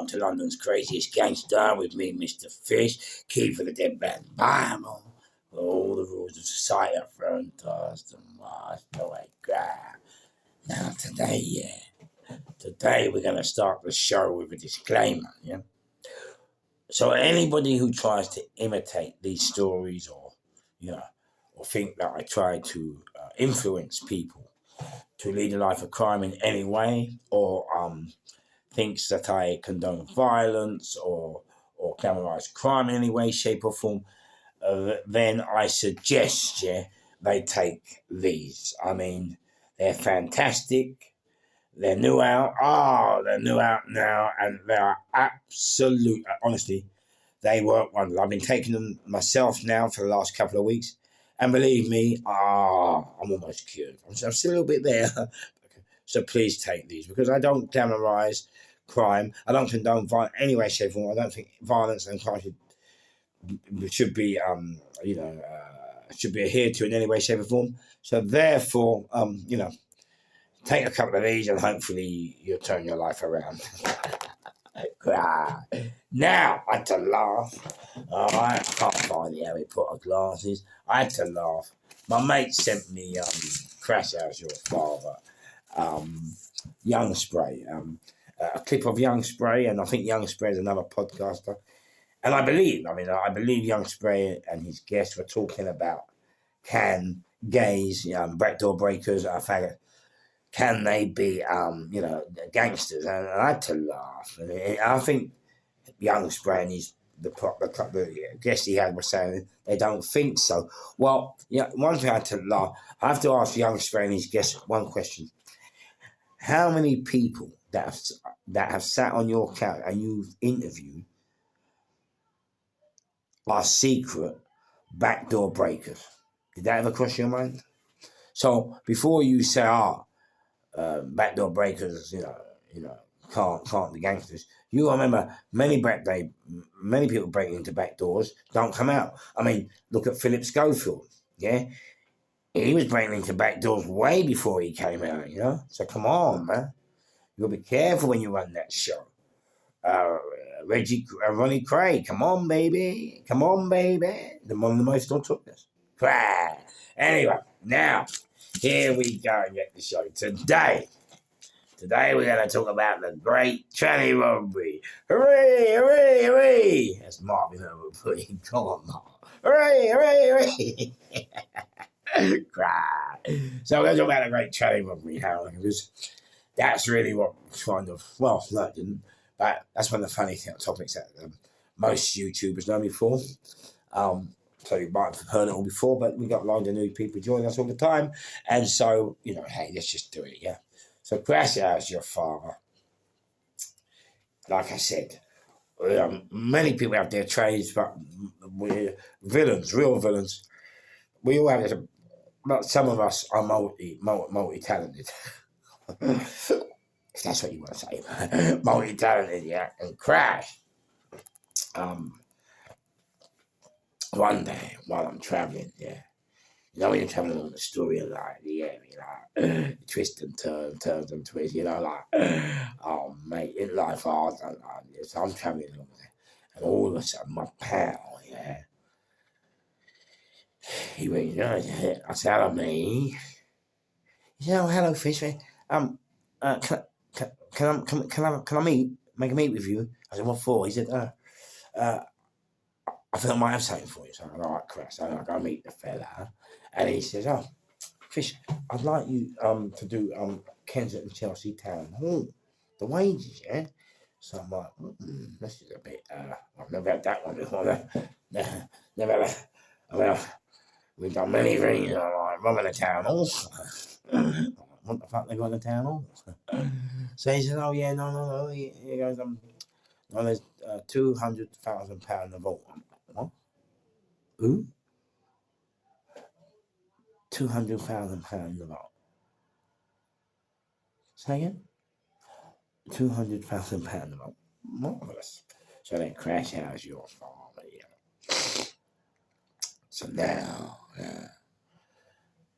to London's Craziest Gangster with me, Mr. Fish, key for the Dead Man's Bible. All the rules of society are thrown tossed and washed away. Now today we're going to start the show with a disclaimer, yeah? So anybody who tries to imitate these stories or think that I try to influence people to lead a life of crime in any way, or thinks that I condone violence or glamorize crime in any way, shape, or form, then I suggest they take these. I mean, they're fantastic. They're new out. They're new out now, and they are absolute. Honestly, they work wonders. I've been taking them myself now for the last couple of weeks, and believe me, I'm almost cured. I'm still a little bit there. So please take these, because I don't glamorize crime. I don't condone violence in any way, shape, or form. I don't think violence and crime should be, should be adhered to in any way, shape, or form. So therefore, take a couple of these, and hopefully you'll turn your life around. Now, I had to laugh. I can't find the Harry Potter glasses. I had to laugh. My mate sent me Crash How's Your Father, Young Spray, a clip of Young Spray, and I think Young Spray is another podcaster. And I believe Young Spray and his guests were talking about, can gays, backdoor breakers, faggot, can they be, gangsters? And I had to laugh. And I think Young Spray and the guest he had was saying they don't think so. Well, one thing I had to laugh. I have to ask Young Spray and his guest one question. How many people that have sat on your couch and you've interviewed are secret backdoor breakers? Did that ever cross your mind? So before you say, backdoor breakers, can't be gangsters. You remember many people breaking into back doors don't come out. I mean, look at Philip Schofield. Yeah, he was breaking into back doors way before he came out. So come on, man. You gotta be careful when you run that show. Ronnie Craig, come on, baby. One of the most notorious. Anyway, now, here we go and get the show. Today we're going to talk about the great Tranny robbery. Hooray, hooray, hooray. That's Marvin Overputting. Come on, Mark. Hooray, hooray, hooray. Cry. So we're going to talk about the great Tranny robbery, Harold, because that's really what kind of, no, it didn't. But that's one of the funny topics that most YouTubers know me for. So you might have heard it all before, but we got loads of new people joining us all the time. And so, hey, let's just do it, yeah? So Crash How's Your Father. Like I said, many people have their trades, but we're villains, real villains. We all have this, but some of us are multi-talented. If that's what you want to say. Multi-talented, yeah. And Crash, one day while I'm traveling, yeah. When you're traveling on the story of twists and turns and twists, oh mate, in life hard. So I'm traveling along there, and all of a sudden my pal, he went, I said, hello, me. He said, oh, hello, Fish. Can I make a meet with you? I said, what for? He said, I think I might have something for you. So I'm like, all right, Chris, I'll go meet the fella. And he says, oh, Fish, I'd like you to do Kensington Chelsea Town Hall. The wages, yeah? So I'm like, this is a bit, I've never had that one before. Never had, we've done many things, like robbing the town hall. What the fuck they got in the town hall? So he says, oh yeah, no. He goes, there's £200,000 in the vault. What? Who? £200,000 in the vault. Say again? £200,000 in the vault. Marvellous. So then Crash How's Your Father. Yeah. So now,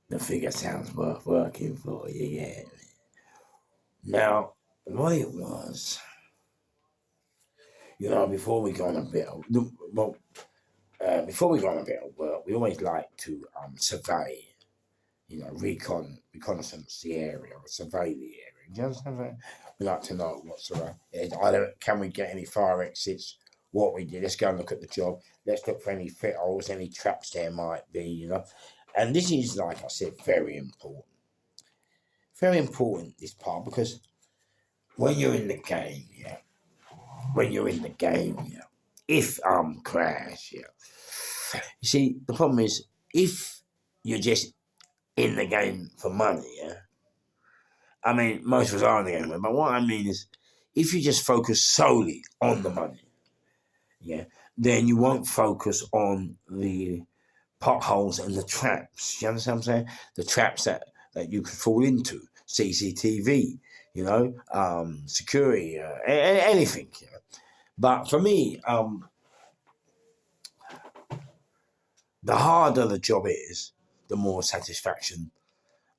the figure sounds worth working for you, yeah. Now, what it was, You know, before we go on a bit of, well, before we go on a bit of work, we always like to survey, you know, reconnaissance the area or survey the area. Do you understand that? We like to know what's around. Either can we get any fire exits, what we did. Let's go and look at the job. Let's look for any fit holes, any traps there might be, you know. And this is, like I said, very important. Very important, this part, because when you're in the game, yeah, when you're in the game, yeah, if crash, yeah. You see, the problem is if you're just in the game for money, yeah. I mean, most of us are in the game, but what I mean is, if you just focus solely on the money, yeah, then you won't focus on the potholes and the traps. You understand what I'm saying? The traps that you could fall into, CCTV, you know, security, anything. You know? But for me, the harder the job is, the more satisfaction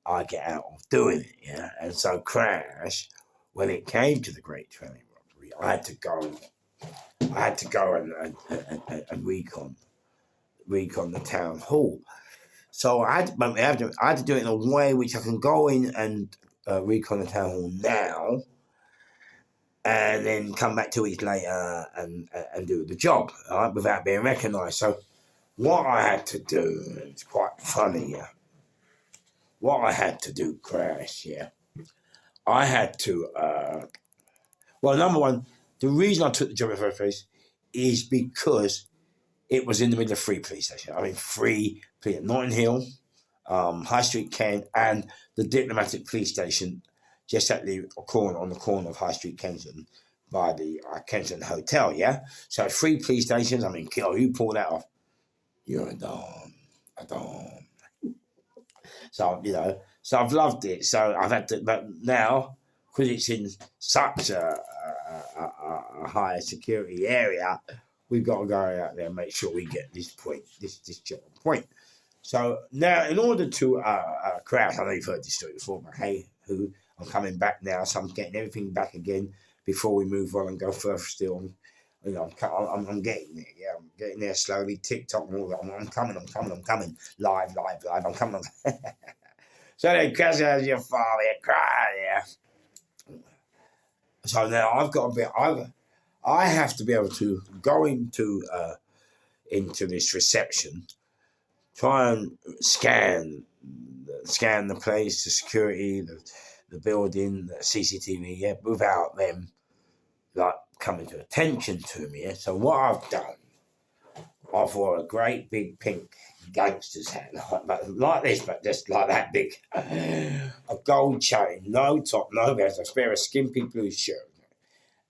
I get out of doing it. Yeah, and so Crash, when it came to the Great Tranny Robbery, I had to go. I had to go and recon the town hall. So I had to do it in a way which I can go in and recon the town hall now, and then come back 2 weeks later and do the job, all right, without being recognised. So what I had to do, it's quite funny, yeah. What I had to do, Crash, yeah. I had to, well, number one, the reason I took the job in the first place is because it was in the middle of three police stations. I mean, three police, Notting Hill, High Street Kent, and the Diplomatic Police Station, just at the corner, on the corner of High Street Kensington, by the Kensington Hotel, yeah? So three police stations, I mean, who pulled that off? You're a don. So, you know, so I've loved it. So I've had to, but now, because it's in such a high security area, we've got to go out there and make sure we get this job on point. So now, in order to crash, I know you've heard this story before, but hey, I'm coming back now, so I'm getting everything back again before we move on and go further still. You know, I'm getting there. Yeah, I'm getting there slowly. TikTok and all that. I'm coming. Live. I'm coming. So then, crash as your father, cry. Yeah. So now I've got a bit. I have to be able to go into this reception, try and scan the place, the security, the building, the CCTV, yeah, without them like coming to attention to me. Yeah? So what I've done, I've wore a great big pink gangster's hat, like this, but just like that big. A gold chain, no top, no vest, I spare a skimpy blue shirt.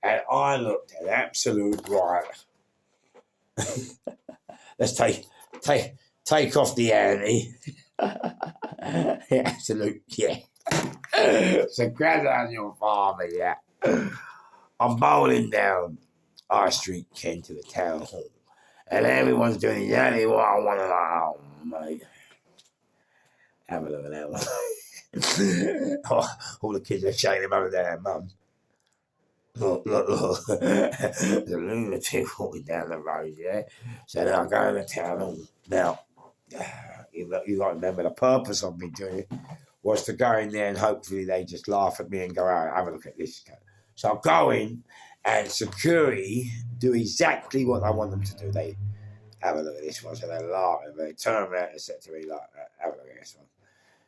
And I looked an absolute riot. Let's take off the ante. Yeah, absolute, yeah. So grab on your father, yeah. I'm bowling down High Street, Kent, to the town hall. And everyone's doing exactly what I want to. Oh, mate. Have a look at that one. All the kids are shaking them over their mum. Look. The lunatic walking down the road, yeah? So then I go in the town hall. Now, you got to remember the purpose of me doing it was to go in there and hopefully they just laugh at me and go, oh, have a look at this. So I go in and security do exactly what I want them to do. They have a look at this one. So they laugh and they turn around and say to me, like, have a look at this one.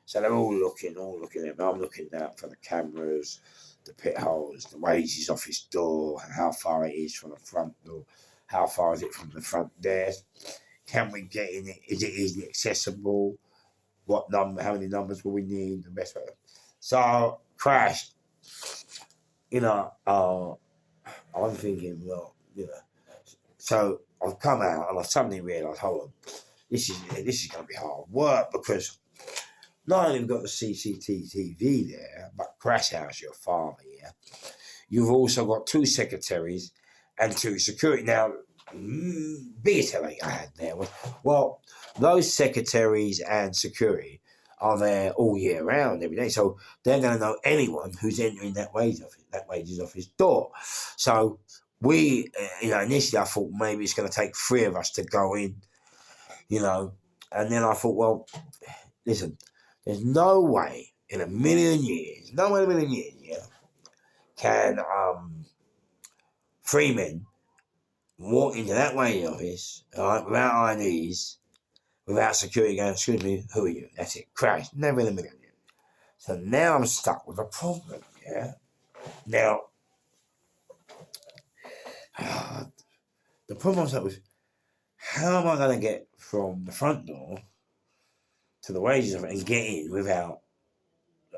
So they're all looking at me. I'm looking out for the cameras, the pit holes, the wages office door, how far it is from the front door, how far is it from the front desk, can we get in it, is it easily accessible, what number, how many numbers will we need, the best way. So, crashed, you know, I'm thinking, well, you know, so I've come out and I suddenly realised, hold on, this is going to be hard work because not only have we got the CCTV there, but Crash House, your father, yeah. You've also got two secretaries and two security. Now, biggest headache I had there was, well, those secretaries and security are there all year round, every day. So they're going to know anyone who's entering that wages office door. So initially I thought maybe it's going to take three of us to go in, and then I thought, well, listen, there's no way in a million years, yeah, can three men walk into that radio office, all right, without IDs, without security going, excuse me, who are you? That's it. Crash. Never in a million years. So now I'm stuck with a problem, yeah? Now, the problem I'm stuck with, how am I going to get from the front door to the wages of it and get in without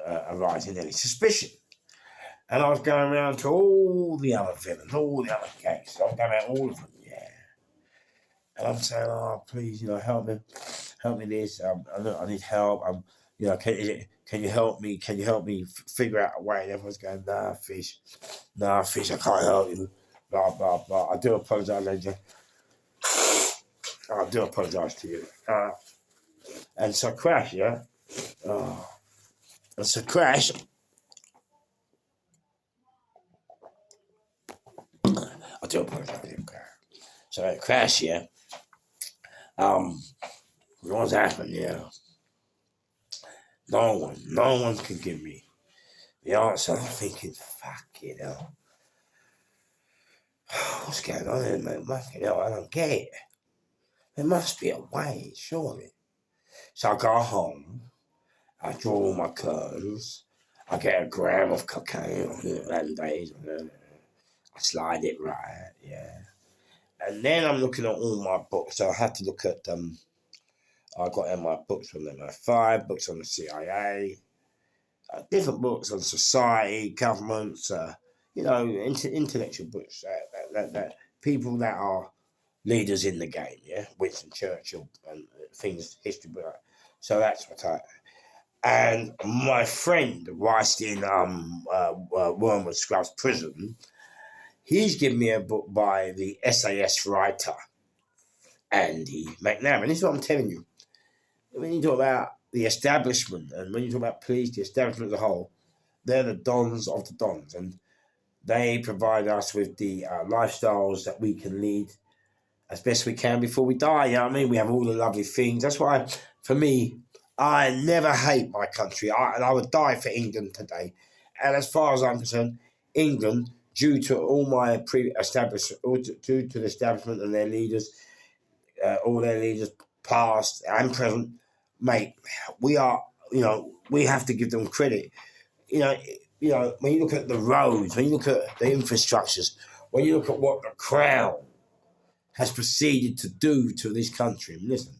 arising any suspicion? And I was going around to all the other villains, all the other gangs. I was going around all of them, yeah. And I'm saying, oh, please, help me this. I need help. Can you help me? Can you help me figure out a way? And everyone's going, nah, fish, I can't help you. Blah blah blah. I do apologise, Angel. I do apologise to you. And so Crash, yeah. And so Crash, I do apologise to you, Crash. So Crash, yeah. What's happened, yeah. No one can give me the answer. I'm thinking, fuck it hell. What's going on here, mate? Fucking hell, I don't get it. There must be a way, surely. So I go home, I draw all my curtains, I get a gram of cocaine on it, 11 days, I slide it right, yeah. And then I'm looking at all my books. So I had to look at I got in my books from MI5, books on the CIA, different books on society, governments, intellectual books that people that are leaders in the game, yeah, Winston Churchill and things, history book. So that's what and my friend, whilst in Wormwood Scrubs prison, he's given me a book by the SAS writer Andy McNabb. This is what I'm telling you. When you talk about the establishment and when you talk about police, the establishment as a whole, they're the dons of the dons, and they provide us with the lifestyles that we can lead as best we can before we die. You know what I mean? We have all the lovely things. That's why, for me, I never hate my country, and I would die for England today. And as far as I'm concerned, England, due to all my due to the establishment and their leaders, all their leaders, past and present, mate, we are, we have to give them credit. When you look at the roads, when you look at the infrastructures, when you look at what the Crown has proceeded to do to this country, listen,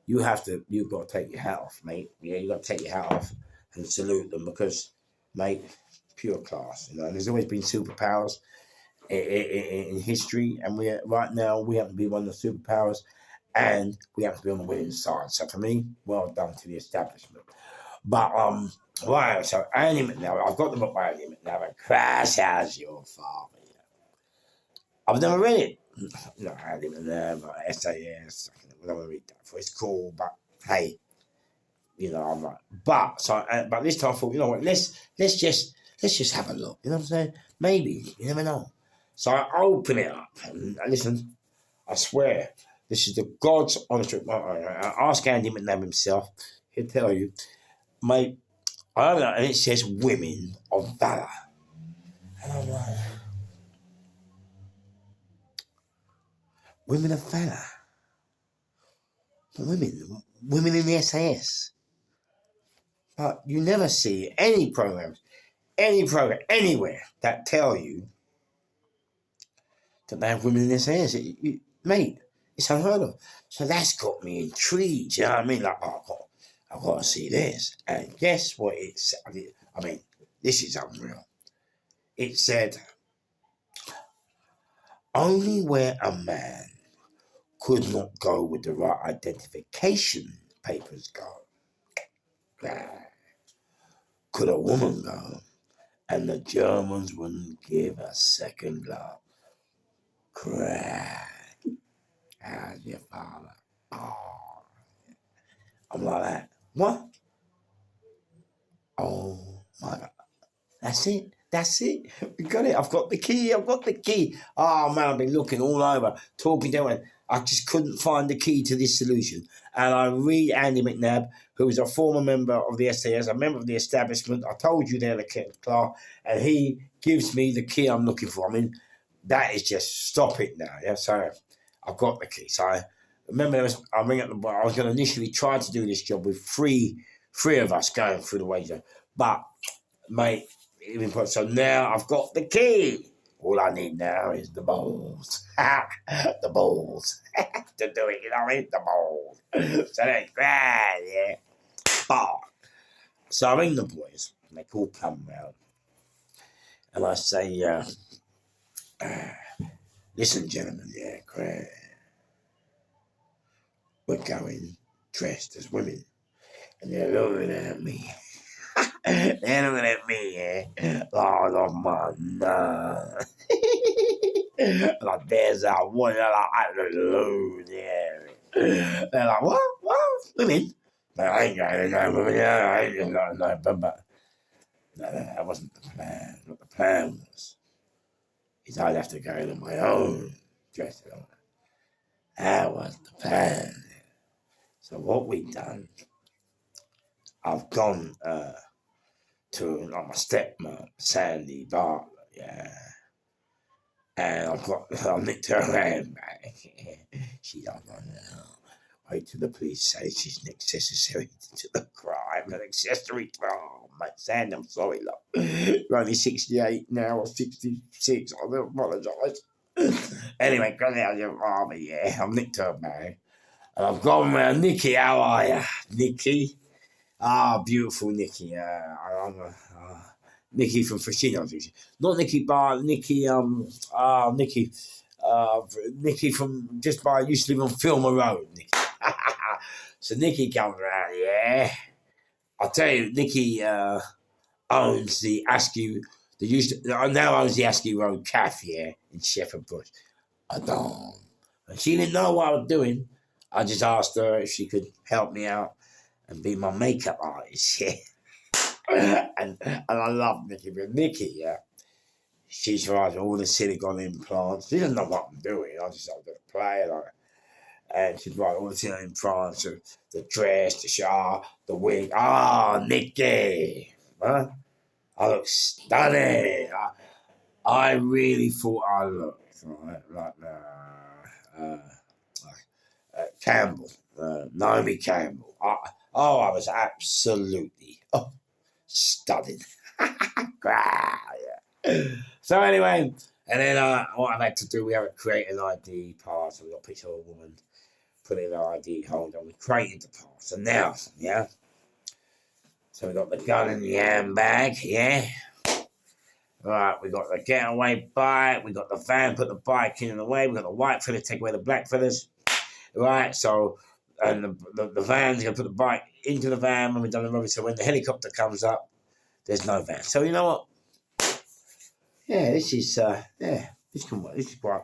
you've got to take your hat off, mate. Yeah, you've got to take your hat off and salute them because, mate, pure class. And there's always been superpowers in history, and right now we have to be one of the superpowers, and we have to be on the winning side. So for me, well done to the establishment. But right, so Andy McNabb, I've got the book by Andy McNabb, and Crash How's Your Father. I've never read it. No, Andy McNabb, SAS. I don't want to read that. It's cool, but hey, I'm like, but this time I thought, you know what? Let's just have a look. You know what I'm saying? Maybe you never know. So I open it up and listen. I swear, this is the God's honest truth. I ask Andy McNabb himself. He'll tell you, mate. I don't know, and it says women of valor, and I'm like, women of valor, women in the SAS. But you never see any program anywhere that tell you that they have women in the SAS. Mate, it's unheard of. So that's got me intrigued. You know what I mean? Like, I've got to see this. And guess what it said? I mean, this is unreal. It said, only where a man could not go with the right identification papers go, could a woman go, and the Germans wouldn't give a second love. Crack. How's your father? Oh, I'm like that. What? Oh my God. That's it. That's it. We got it. I've got the key. I've got the key. Oh man, I've been looking all over, talking to him. I just couldn't find the key to this solution. And I read Andy McNabb, who is a former member of the SAS, a member of the establishment. I told you they're the Clark, and he gives me the key I'm looking for. I mean, that is just stop it now. Yeah, so I've got the key. So I remember I ring up the bar. I was going to initially try to do this job with three of us going through the wager, but mate, so now I've got the key. All I need now is the balls. The balls. To do it, you know what I mean? The balls. So that's grand, yeah. Oh. So I ring the boys, and they all come round. And I say, listen, gentlemen, yeah, grand. We're going dressed as women. And they're looking at me. They're looking at me, yeah. Lord of my no. Like, there's a one, like, hallelujah. They're like, what? Women? But I ain't going to know women, I ain't going to know, but no, that wasn't the plan. What the plan was is I'd have to go to my own dressing on. That was the plan. So what we done, I've gone to like my stepmom, Sandy Bartlett, yeah. And I nicked her hand back. She don't know now. Wait till the police say she's accessory to the crime, an accessory to mate, Sandy, I'm sorry, look. You're only 68 now or 66, I do apologise. Anyway, got out of your father, yeah. I've nicked her bag. And I've gone round, Nikki, how are you? Nikki? Beautiful Nikki. Nikki from Frashino. Not Nikki Bar, Nikki, Nikki from just by, used to live on Filmer Road, Nikki. So Nikki comes around, yeah. I'll tell you, Nikki owns the Askew, now owns the Askew Road Cafe, yeah, in Shepherd Bush. I don't. And she didn't know what I was doing. I just asked her if she could help me out and be my makeup artist, yeah. and I love Nikki, but Nikki, yeah, she's right, all the silicone implants. She doesn't know what I'm doing. I just have to play like, and she's right, all the silicone implants, the dress, the shower, the wig. Nikki, huh? I look stunning. I really thought I looked like Campbell, Naomi Campbell. I was absolutely stunning. Yeah. So anyway, and then what I've had to do, we have to create an ID pass. So we got a picture of a woman, put in an ID holder. We created the pass, and now, yeah. So we got the gun in the handbag, yeah. Right, we got the getaway bike. We got the van, put the bike in the way. We got the white feathers, take away the black feathers. Right, so and the van's gonna put the bike into the van when we've done the robbery. So when the helicopter comes up, there's no van. So you know what? Yeah, this is this can work. This is quite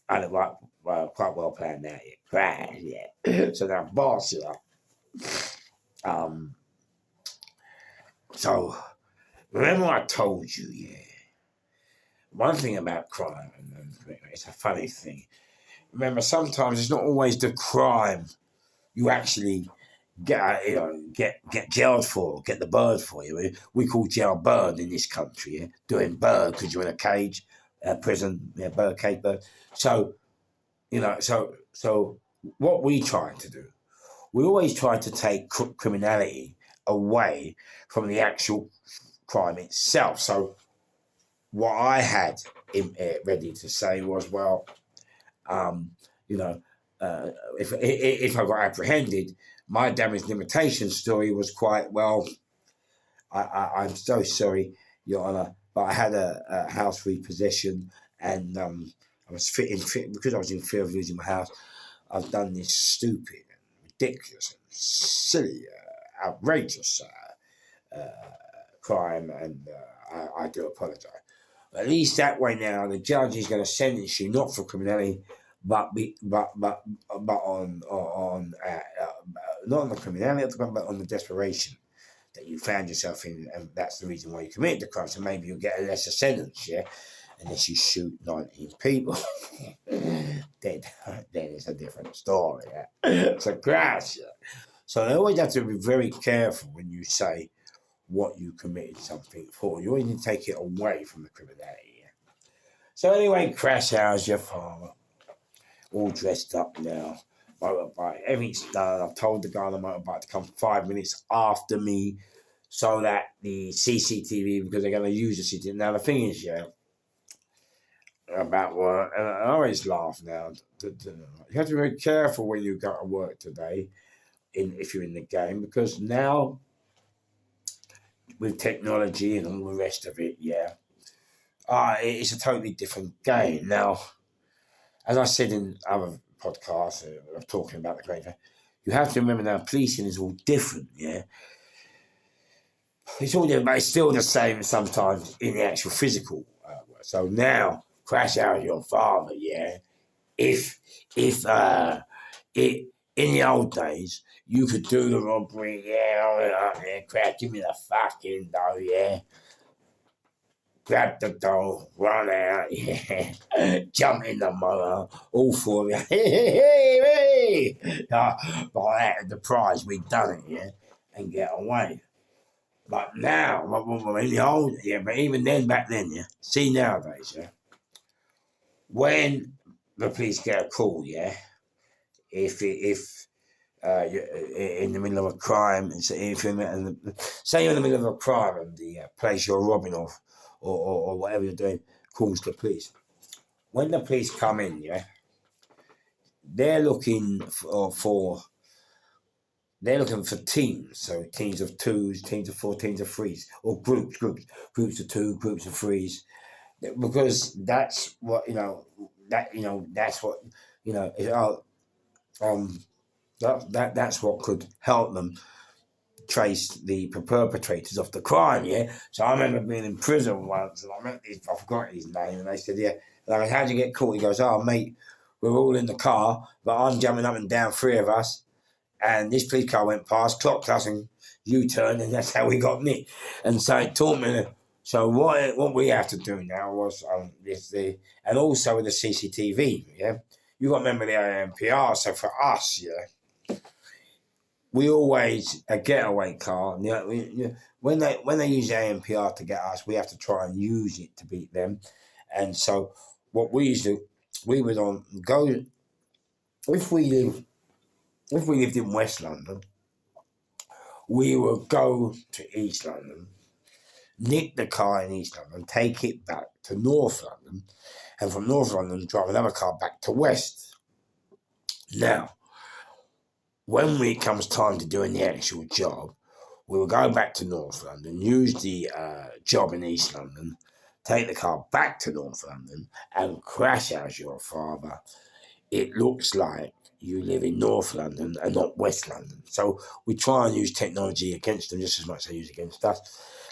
quite well planned out. Yeah, right, yeah. So now boss you up. So remember I told you, yeah. One thing about crime, and it's a funny thing. Remember, sometimes it's not always the crime you actually get jailed for, get the bird for you. We call jail bird in this country, yeah? Doing bird because you're in a cage, prison, yeah, bird cage bird. So so what we try to do, we always try to take criminality away from the actual crime itself. So what I had ready to say was, well, you know, if I got apprehended, my damage limitation story was quite well. I'm so sorry, Your Honour, but I had a house repossession, and I was because I was in fear of losing my house. I've done this stupid, ridiculous, and silly, outrageous crime, and I do apologise. At least that way now, the judge is going to sentence you not for criminality, but on not on the criminality, but on the desperation. that you found yourself in, and that's the reason why you committed the crime. So maybe you'll get a lesser sentence, yeah, unless you shoot 19 people. then it's a different story. Yeah? It's a crash. Yeah? So they always have to be very careful when you say what you committed something for. You always need to take it away from the criminality. Yeah? So anyway, crash house your father, all dressed up now. Motorbike, everything's done. I've told the guy on the motorbike to come 5 minutes after me so that the CCTV, because they're going to use the CCTV. Now, the thing is, yeah, about work, and I always laugh now. You have to be very careful when you go to work today, if you're in the game, because now with technology and all the rest of it, yeah, it's a totally different game. Now, as I said in other podcasts, I'm talking about the great, you have to remember now, policing is all different, yeah. It's all different, but it's still the same sometimes in the actual physical work. So now, crash out your father, yeah. If it in the old days, you could do the robbery, yeah, crash, give me the fucking dough, yeah. Grab the dough, run out, yeah, jump in the motor, all four of you, hey. By that, the prize, we've done it, yeah, and get away. But now, in the old, yeah, but even then, back then, yeah, see nowadays, yeah, when the police get a call, yeah, if you're in the middle of a crime, if you're say you're in the middle of a crime and the place you're robbing of, or whatever you're doing, calls the police. When the police come in, yeah, they're looking for teams, so teams of twos, teams of four, teams of threes, or groups of two, groups of threes, because that's what that's what that's what could help them trace the perpetrators of the crime, yeah. So I remember being in prison once, and I forgot his name, and they said, yeah, like, how'd you get caught? He goes, oh, mate, we're all in the car, but I'm jumping up and down, three of us, and this police car went past, clocked us, and U-turned, and that's how we got nicked. And so it taught me. So what we have to do now was and also with the CCTV, yeah. You got to remember the AMPR. So for us, yeah, we always a getaway car. When they use the AMPR to get us, we have to try and use it to beat them. And so what we used to, we would go if we lived in West London, we would go to East London, nick the car in East London, take it back to North London, and from North London drive another car back to West. Now, when it comes time to doing the actual job, we will go back to North London, use the job in East London, take the car back to North London, and crash out your father. It looks like you live in North London and not West London. So we try and use technology against them just as much as they use against us.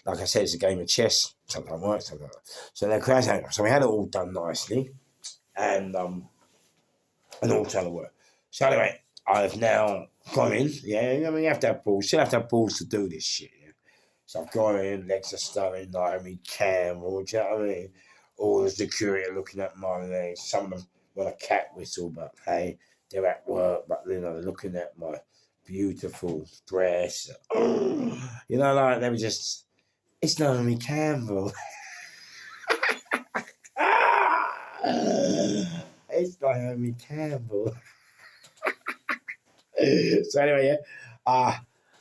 Like I said, it's a game of chess. Sometimes works, sometimes not. So they crash out. So we had it all done nicely, and all trying to work. So anyway, I've now gone in. Yeah, I mean, you have to have balls. You still have to have balls to do this shit. Yeah? So I've gone in, legs are stirring, like me, camera, do you know what I mean? All the security are looking at my legs. Some of them want a cat whistle, but hey, they're at work, but they're looking at my beautiful dress. Like they were just, it's Naomi Campbell. It's Naomi Campbell. So anyway, yeah.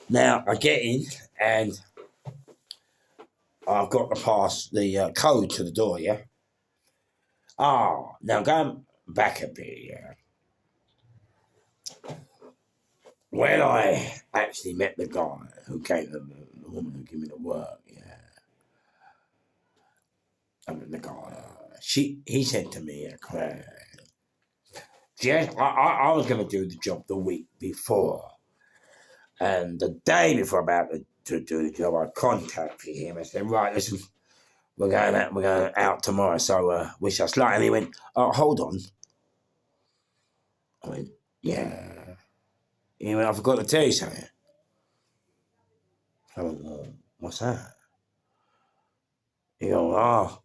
Now I get in and I've got to pass the code to the door, yeah. Now going back a bit, yeah. When I actually met the guy who came, the woman who gave me the work, yeah. I met the guy. He said to me, Jess, I was going to do the job the week before. And the day before about to do the job, I contacted him. I said, right, listen, we're going out tomorrow, so wish us luck. And he went, oh, hold on. I went, yeah. He went, I forgot to tell you something. I went, well, what's that? He goes, oh,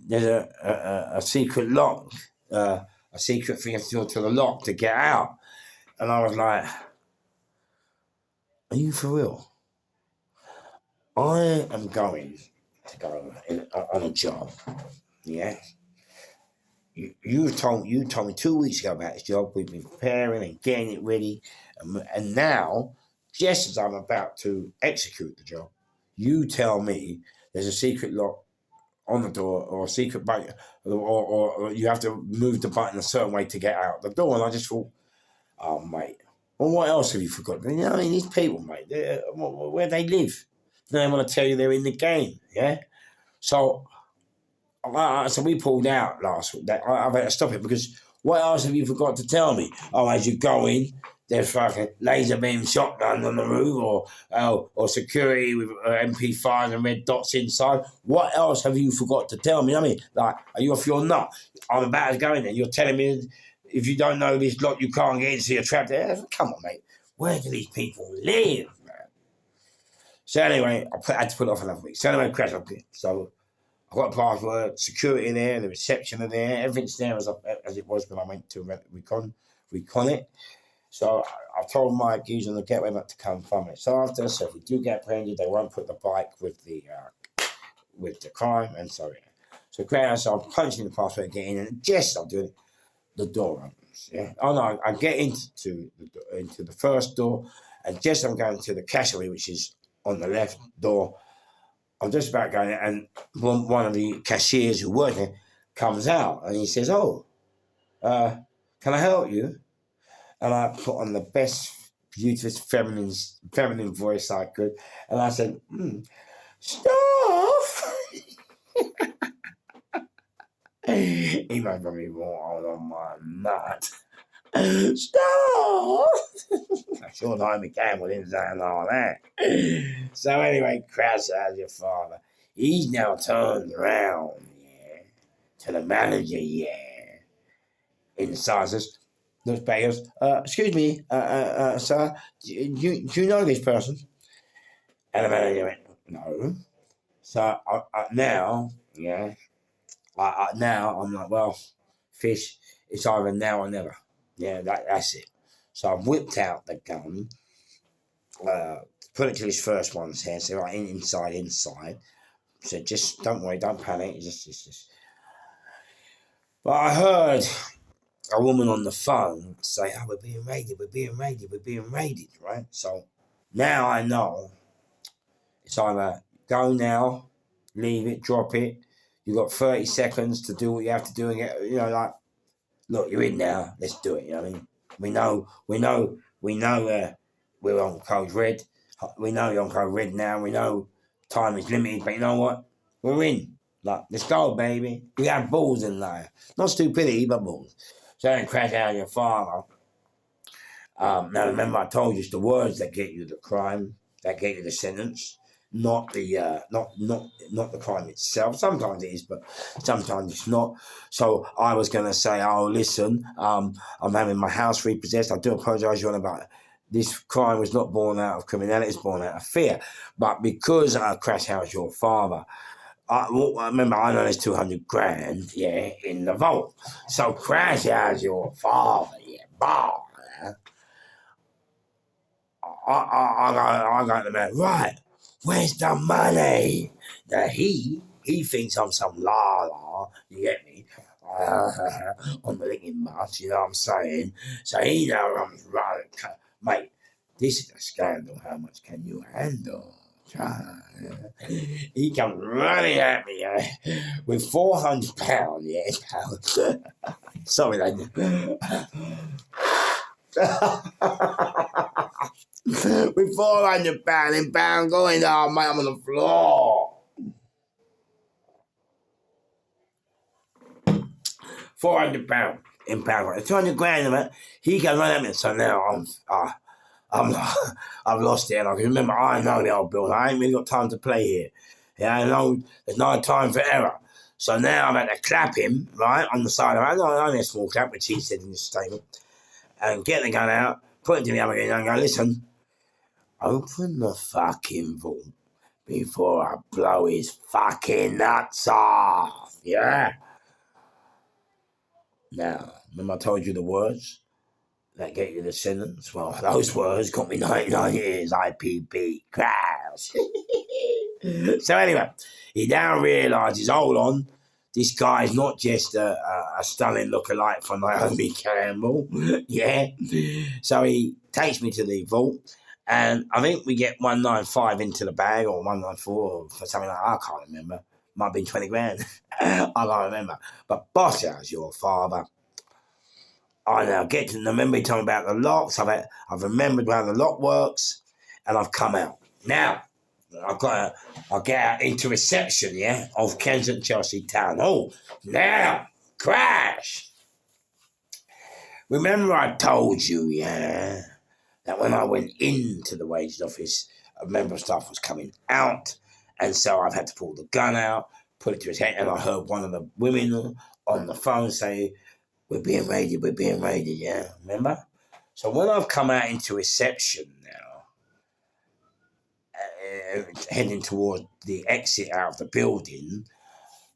there's a secret lock, a secret thing to the lock to get out. And I was like, are you for real? I am going to go on a job, yeah? You told me 2 weeks ago about this job. We've been preparing and getting it ready, and now, just as I'm about to execute the job, you tell me there's a secret lock on the door or a secret button, or you have to move the button a certain way to get out the door. And I just thought, oh mate, well, what else have you forgotten? You know, I mean, these people, mate, where they live, they want to tell you they're in the game, yeah. So so we pulled out last week. I've had to stop it because what else have you forgot to tell me? Oh, as you go in, there's fucking laser beam shotguns on the roof, or security with MP5s and red dots inside. What else have you forgot to tell me? I mean, like, are you off your nut? I'm about to go in there. You're telling me if you don't know this lot, you can't get into your trap there. Come on, mate. Where do these people live, man? So anyway, I had to put it off another week. So anyway, crash up here. So I've got a password, security there, the reception are there, everything's there as it was when I went to recon it. So I told my geezer on the gateway not to come from it. So after, so if we do get apprehended, they won't put the bike with the crime, and so yeah. So great, so I'm punching the password, get in, and just I'm doing it, the door opens. Yeah. Oh no, I get into the first door, and just I'm going to the cashier, which is on the left door. I'm just about going, and one of the cashiers who work there comes out, and he says, "Oh, can I help you?" And I put on the best, beautiful, feminine voice I could, and I said, "Staff." He made me walk on my nut. Stop! I'm sure Naomi Campbell didn't say all that. So anyway, Crash as your father. He's now turned around, yeah, to the manager, yeah. Inside us, those beggars. Excuse me, sir, do you know this person? And the manager went, no. So now, yeah, now I'm like, well, fish, it's either now or never. Yeah, that's it. So I whipped out the gun, put it to his first one's head, so right inside. So just don't worry, don't panic. Just. But I heard a woman on the phone say, "Oh, we're being raided, right?" So now I know it's either go now, leave it, drop it. You got 30 seconds to do what you have to do and get, like, look, you're in now. Let's do it. You know what I mean? We know. We're on code red. We know you're on code red now. We know time is limited, but you know what? We're in. Like, let's go, baby. We have balls in life, not stupidity, but balls. So don't crash out of your father. Now remember, I told you it's the words that get you the crime, that get you the sentence, not the not the crime itself. Sometimes it is, but sometimes it's not. So I was going to say, oh, listen, I'm having my house repossessed. I do apologise, Your Honour, about it. This crime was not born out of criminality; it's born out of fear. But because I crash house your father, remember, I know there's 200 grand, yeah, in the vault. So crash house your father, yeah, bar. I got the man, right, where's the money? Now he thinks I'm some la, you get me? On the linking bus, you know what I'm saying? So he knows I'm right. Mate, this is a scandal. How much can you handle? He comes running at me with £400, yeah. Sorry, lady. With £400 in pound going, oh mate, I'm on the floor. £400 in pound, 200 grand, man. He can run at me, so now I've lost it. And I can remember, I know the old building. I ain't really got time to play here. Yeah, I know there's no time for error. So now I've had to clap him, right, on the side of it. I know only a small clap, which he said in his statement, and get the gun out, put it to the other gun and go, listen, open the fucking vault before I blow his fucking nuts off. Yeah? Now, remember I told you the words that get you the sentence? Well, those words got me 99 years IPP. Crash. So anyway, he now realises, hold on, this guy's not just a stunning lookalike for Naomi Campbell. Yeah. So he takes me to the vault, and I think we get 195 into the bag, or 194, for something like that. I can't remember. Might have been 20 grand. I can't remember. But boss, how's your father? I now get to remember talking about the locks. I've remembered how the lock works, and I've come out. Now, I'll get out into reception, yeah, of Kensington Chelsea Town Hall. Now, crash. Remember I told you, yeah, that when I went into the wages office, a member of staff was coming out, and so I've had to pull the gun out, put it to his head, and I heard one of the women on the phone say, we're being raided, yeah, remember? So when I've come out into reception now, heading towards the exit out of the building,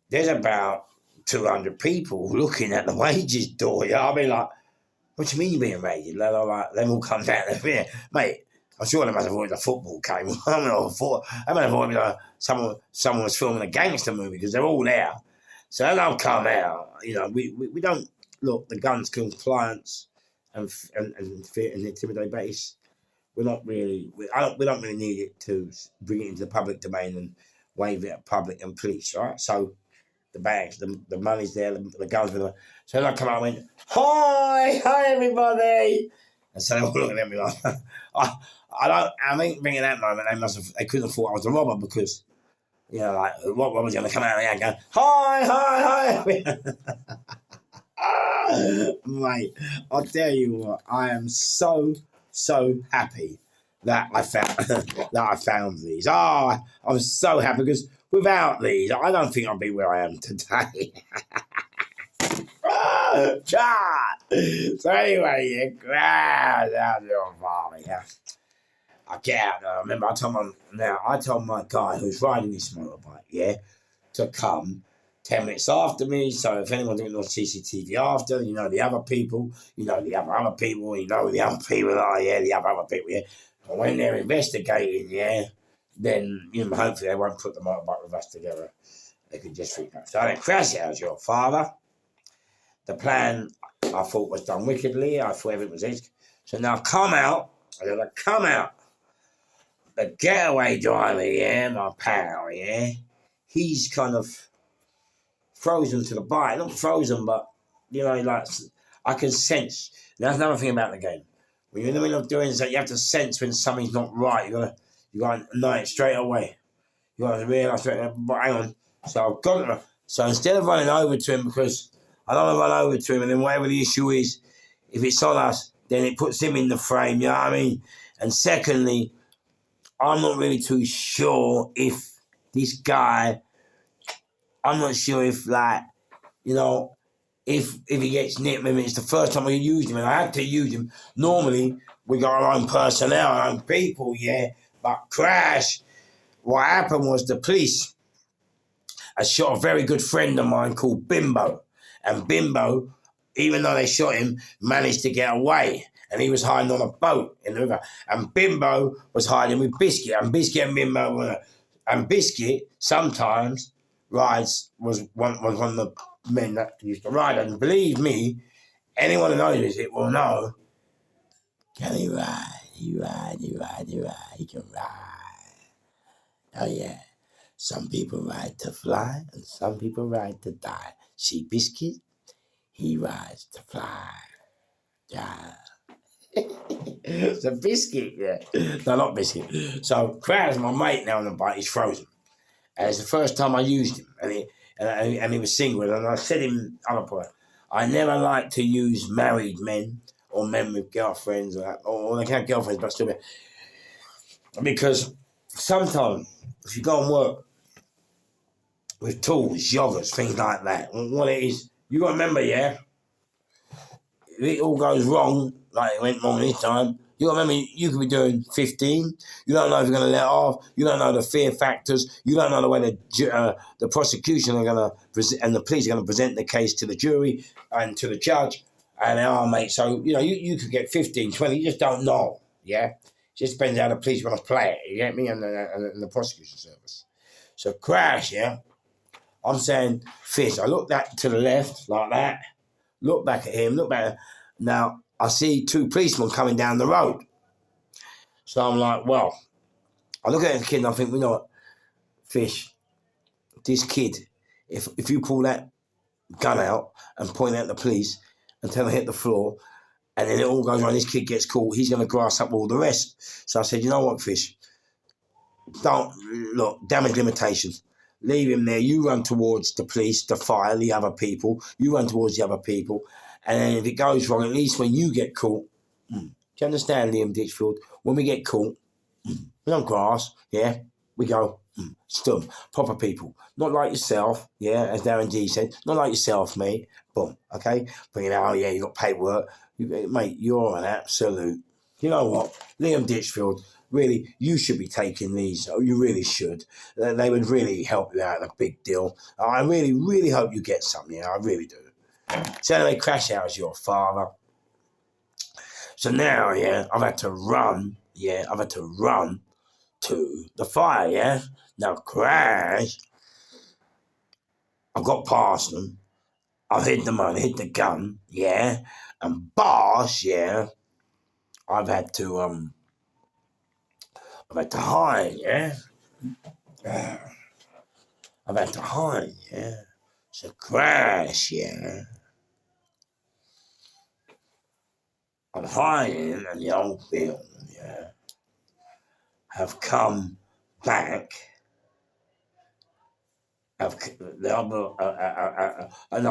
there's about 200 people looking at the wages door. Yeah, I mean, like, what do you mean you're being raided? Like, they all come down there. Mate, I'm sure they must have thought it was a football game. I mean, I thought like someone was filming a gangster movie, because they're all there. So then I've come out. You know, we don't look the guns compliance and intimidate base. We don't really need it to bring it into the public domain and wave it at public and police, right? So the bags, the money's there, the guns with them. So then I come out and went, hi everybody, and so they were looking at me like, I think bringing that moment they couldn't have thought I was a robber, because you know, like, what robber's going to come out and go, hi. Mate, I'll tell you what, I am so happy that I found these. I'm so happy, because without these, I don't think I'd be where I am today. So anyway, yeah, your father, yeah. I get out there. I remember I told my guy who's riding this motorbike, yeah, to come 10 minutes after me. So if anyone doing on CCTV after, you know the other people, you know the other people are, yeah, the other people, yeah. And when they're investigating, yeah, then, you know, hopefully they won't put the motorbike with us together. They could just freak out. So I didn't crash it as your father. The plan, I thought, was done wickedly. I thought everything was easy. So now I come out. The getaway driver, yeah, my pal, yeah, he's kind of frozen to the bike. Not frozen, but, you know, like, I can sense. That's another thing about the game. When you're in the middle of doing that, you have to sense when something's not right. You gotta know it straight away. You gotta realise straight away, but hang on. So instead of running over to him, because I don't want to run over to him, and then whatever the issue is, if it's on us, then it puts him in the frame, you know what I mean? And secondly, I'm not really too sure if this guy, I'm not sure if, like, you know, if he gets nipped. I mean, it's the first time I used him, and I had to use him. Normally, we got our own personnel, our own people, yeah. But crash, what happened was the police had shot a very good friend of mine called Bimbo. And Bimbo, even though they shot him, managed to get away. And he was hiding on a boat in the river. And Bimbo was hiding with Biscuit. And Biscuit and Bimbo were... And Biscuit sometimes was one of the men that used to ride. And believe me, anyone who knows it will know, can he ride? He can ride. Oh, yeah. Some people ride to fly, and some people ride to die. See Biscuit? He rides to fly. Yeah. So Biscuit, yeah. No, not Biscuit. So Crowd's my mate now on the bike. He's frozen. And it's the first time I used him. And he was single. And I said him, I never like to use married men or men with girlfriends or they can have girlfriends, but still. Because sometimes if you go and work with tools, joggers, things like that, what it is, you got to remember, yeah, if it all goes wrong, like it went wrong this time, You know what I mean? You could be doing 15. You don't know if you're going to let off. You don't know the fear factors. You don't know the way the prosecution are going to present, and the police are going to present the case to the jury and to the judge. And mate, so, you could get 15, 20. You just don't know, yeah? It just depends how the police want to play it, you get me? And the prosecution service. So crash, yeah? I'm saying fish. I look back to the left like that. Look back at him. Look back. Now, I see two policemen coming down the road. So I'm like, well, I look at the kid and I think, you know what, fish, this kid, if you pull that gun out and point at the police and tell him to hit the floor, and then it all goes wrong, this kid gets caught, he's going to grass up all the rest. So I said, you know what, fish, don't, look, damage limitations. Leave him there. You run towards the police, the fire, the other people. You run towards the other people. And then if it goes wrong, at least when you get caught, do you understand, Liam Ditchfield? When we get caught, we don't grass, yeah? We go, stum, proper people. Not like yourself, yeah, as Darren G said. Not like yourself, mate. Boom, okay? Bring it out, you got paperwork. Mate, you're an absolute. You know what? Liam Ditchfield, really, you should be taking these. Oh, you really should. They would really help you out, a big deal. I really, really hope you get some, yeah, I really do. So anyway, Crash Hour's your father. So now, yeah, I've had to run to the fire, yeah? Now, Crash, I've got past them. I've hid the money, hid the gun, yeah? And Boss, yeah, I've had to hide, yeah? I've had to hide, yeah? So Crash, yeah? I'm hiding and the old Bill, yeah? Have come back. No,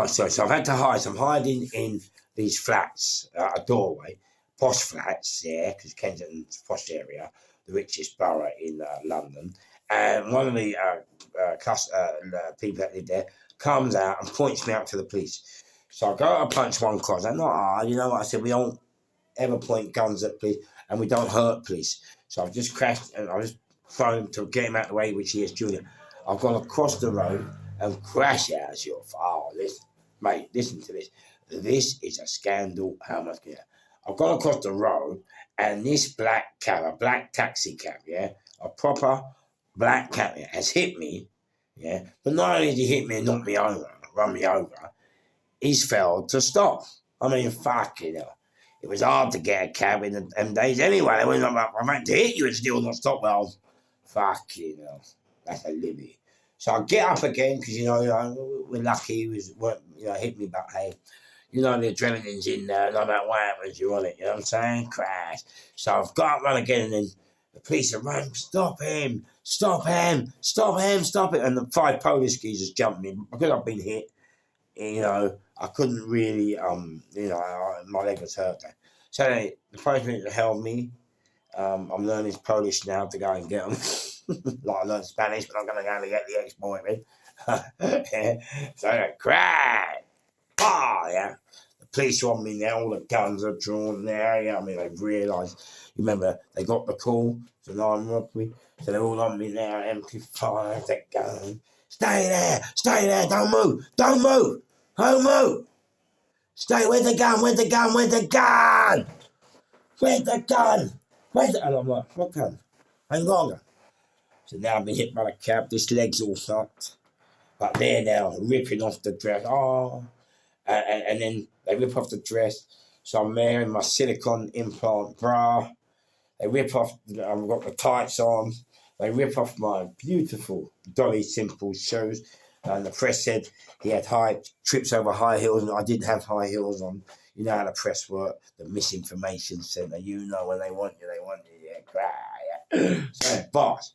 sorry. So I've had to hide. So I'm hiding in these flats, a doorway, posh flats, yeah, because Kensington's a posh area, the richest borough in London. And one of the people that live there comes out and points me out to the police. So I go to punch one closet. Not hard, you know what I said? We don't ever point guns at police, and we don't hurt police. So I've just crashed, and I just thrown him to get him out of the way, which he is Julia. I've gone across the road and Crash Hour's your father. Listen, mate, listen to this. This is a scandal. How much? Yeah. I've gone across the road and this black cab, a black taxi cab, yeah, a proper black cab, yeah, has hit me, yeah. But not only did he hit me and knock me over, run me over, he's failed to stop. I mean, fucking hell. It was hard to get a cab in them days anyway. I meant to hit you and still not stop. Well, fucking hell. That's a living. So I get up again because, we're lucky. He hit me, but hey, the adrenaline's in there. No matter what happens, you're on it. You know what I'm saying? Crash. So I've got up, run again, and then the police are running. Stop him. Stop him. Stop him. Stop it. And the 5 Polish geezers jumped me because I've been hit. I couldn't really, my leg was hurt. So the policeman held me. I'm learning Polish now to go and get them. Like I learned Spanish, but I'm going to go and get the ex-boyfriend. Yeah. So cry. Yeah. The police are on me now. All the guns are drawn there. Yeah. I mean, they've realised. You remember, they got the call for 9 robbery. So they're all on me now. MP5, that gun. Stay there. Don't move. Don't move. Don't move. Stay. Where's the gun? Where's the gun? Where's the gun? Where's the gun? And I'm like, what gun? I ain't got a gun. So now I've been hit by the cab. This leg's all fucked. But they're now ripping off the dress. Oh. And then they rip off the dress. So I'm wearing my silicone implant bra. They rip off, I've got the tights on. They rip off my beautiful Dolly Simple shoes. And the press said he had trips over high heels, and I didn't have high heels on. You know how the press work, the misinformation centre. You know when they want you, yeah, cry. Yeah. So, boss.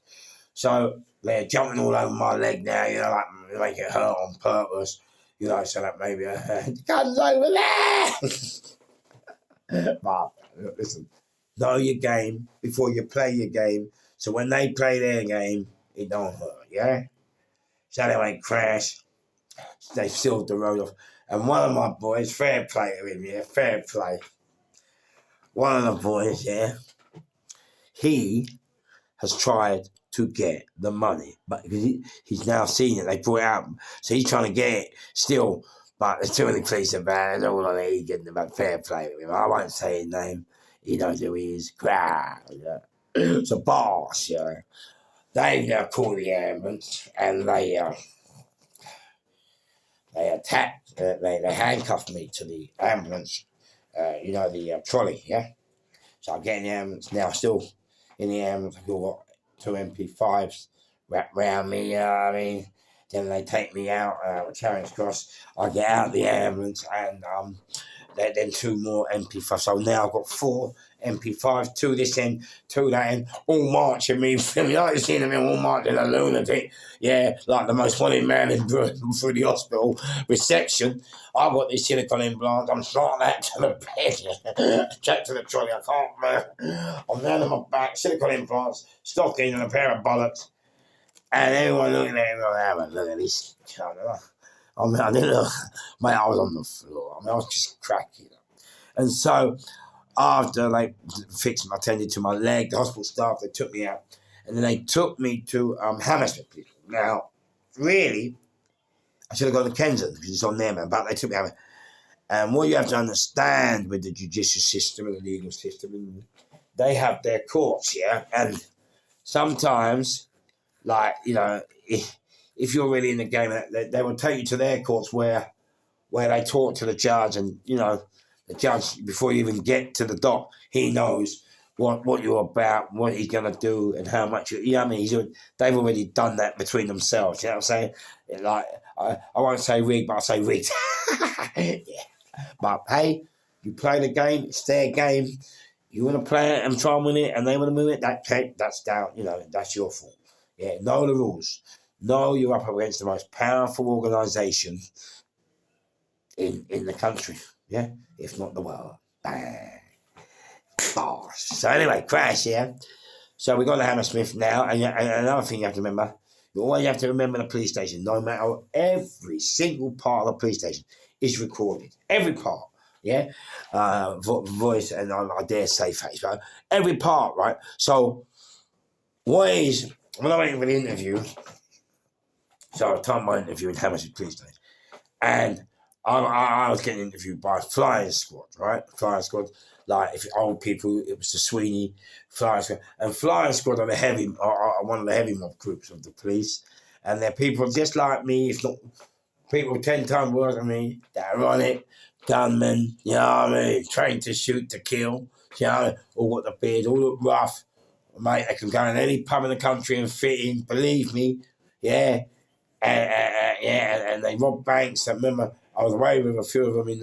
So they're jumping all over my leg now, like make it hurt on purpose, so that maybe the gun's over there. But listen, know your game before you play your game. So when they play their game, it don't hurt, yeah? So anyway, crash. They sealed the road off. And one of my boys, fair play to him, yeah, fair play. one of the boys, yeah, he has tried to get the money, but he's now seen it. They brought it out, so he's trying to get it still. But there's too many police about it. All on it. He's getting about fair play with him. I won't say his name. He knows who he is. Yeah. It's a boss, yeah. They called the ambulance and they attacked. They handcuffed me to the ambulance. The trolley, yeah. So I get in the ambulance now. Still in the ambulance. I've got 2 MP5s wrapped around me. I mean, then they take me out with Charing Cross. I get out of the ambulance and then 2 more MP5s. So now I've got 4 MP5s, 2 this end, 2 that end, all marching me. You know, you've seen them all marching a lunatic. Yeah, like the most wanted man in Britain through the hospital reception. I've got this silicone implant. I'm starting that to the bed. Check to the trolley. I can't, man. I'm down on my back, silicone implants, stocking and a pair of bollocks. And everyone looking at me like, look at this. I mean, I didn't look. Mate, I was on the floor. I mean, I was just cracking up. And so after they attended to my leg, the hospital staff, they took me out. And then they took me to Hammersmith. Now, really, I should have gone to Kensington because it's on there, man. But they took me out. And what you have to understand with the judicial system and the legal system, they have their courts, yeah? And sometimes, like, you know, if you're really in the game, they will take you to their courts where they talk to the judge and, you know, the judge, before you even get to the dock, he knows what you're about, what he's going to do and how much, you know what I mean? They've already done that between themselves, you know what I'm saying? Like, I won't say rigged, but I'll say rigged. Yeah. But, hey, you play the game, it's their game. You want to play it and try and win it and they want to move it, that's down, you know, that's your fault. Yeah, know the rules. Know you're up against the most powerful organisation in the country, yeah, if not the world. Bang. Boss. So anyway, crash, yeah. So we got to Hammersmith now, and another thing you have to remember, you always have to remember the police station. No matter what, every single part of the police station is recorded. Every part, yeah. Voice and I dare say face, right? Every part, right? So what is when I went for the interview? So I timed my interview in Hammersmith Police Station, and I was getting interviewed by a flying squad, right? Flying squad, like if old people, it was the Sweeney flying squad, and flying squad are one of the heavy mob groups of the police, and they're people just like me, if not people 10 times worse than me, that are on it, gunmen, you know what I mean, trained to shoot to kill, you know, all got the beard, all look rough, mate. They can go in any pub in the country and fit in, believe me, yeah. And they robbed banks. I remember I was away with a few of them in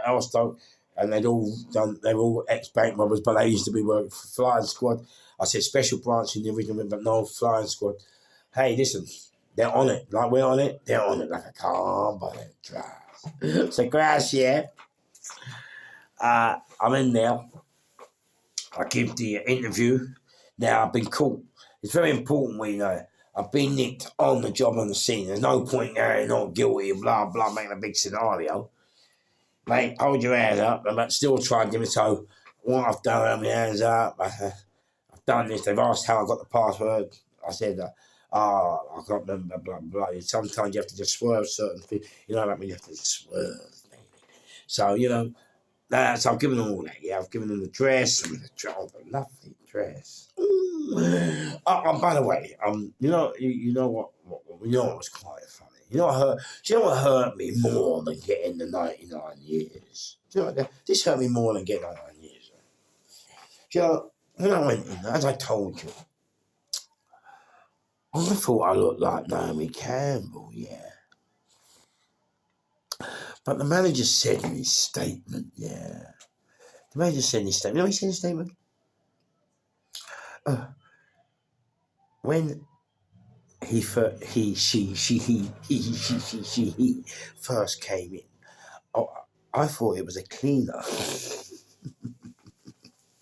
Elstoke, and they were all ex-bank robbers, but they used to be working for Flying Squad. I said special branch in the original, but no, Flying Squad. Hey, listen, they're on it. Like we're on it, they're on it like a car, but it drives. So, grass, yeah. I'm in there. I give the interview. Now, I've been caught. It's very important we know. I've been nicked on the job on the scene. There's no point there, not guilty, and blah, blah, making a big scenario. Mate, hold your hands up. I'm still trying to give it. So, what I've done, hold my hands up. I've done this. They've asked how I got the password. I said, I can't remember, blah, blah. Sometimes you have to just swerve certain things. You know what I mean? You have to just swerve. Maybe. So, you know, so I've given them all that. Yeah, I've given them the dress and the lovely dress. By the way, you know what was quite funny. Do you know what hurt me more than getting the 99 years? Do you know what, this hurt me more than getting 99 years. Do you know, when I went in, as I told you, I thought I looked like Naomi Campbell, yeah. But the manager said in his statement, yeah. The manager said in his statement, you know what he said in his statement? When he first came in, I thought it was a cleaner.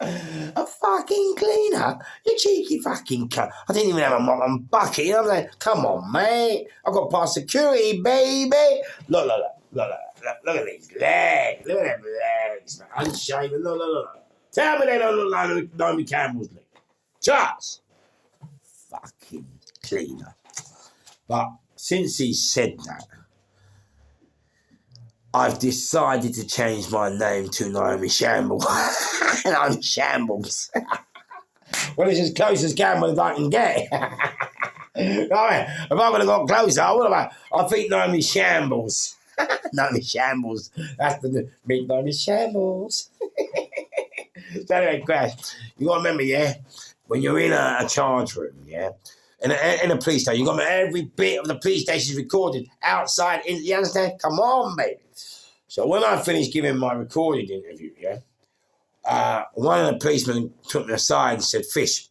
A fucking cleaner? You cheeky fucking cunt. I didn't even have a mop and bucket. You know what I'm saying? Come on, mate. I've got past security, baby. Look at these legs. Look at them legs. Unshaven. Look. Tell me they don't look like Naomi Campbell's leg. Just fucking cleaner. But since he said that, I've decided to change my name to Naomi Shambles. Naomi Shambles. Well, it's as close as Campbell as I can get. If I would have got closer, I would have. I think Naomi Shambles. Naomi Shambles. That's the big Naomi Shambles. So anyway, Crash, you got to remember, yeah, when you're in a charge room, yeah, in a police station, you got to remember every bit of the police station is recorded outside. You understand? Come on, baby. So when I finished giving my recorded interview, yeah, one of the policemen took me aside and said, "Fish,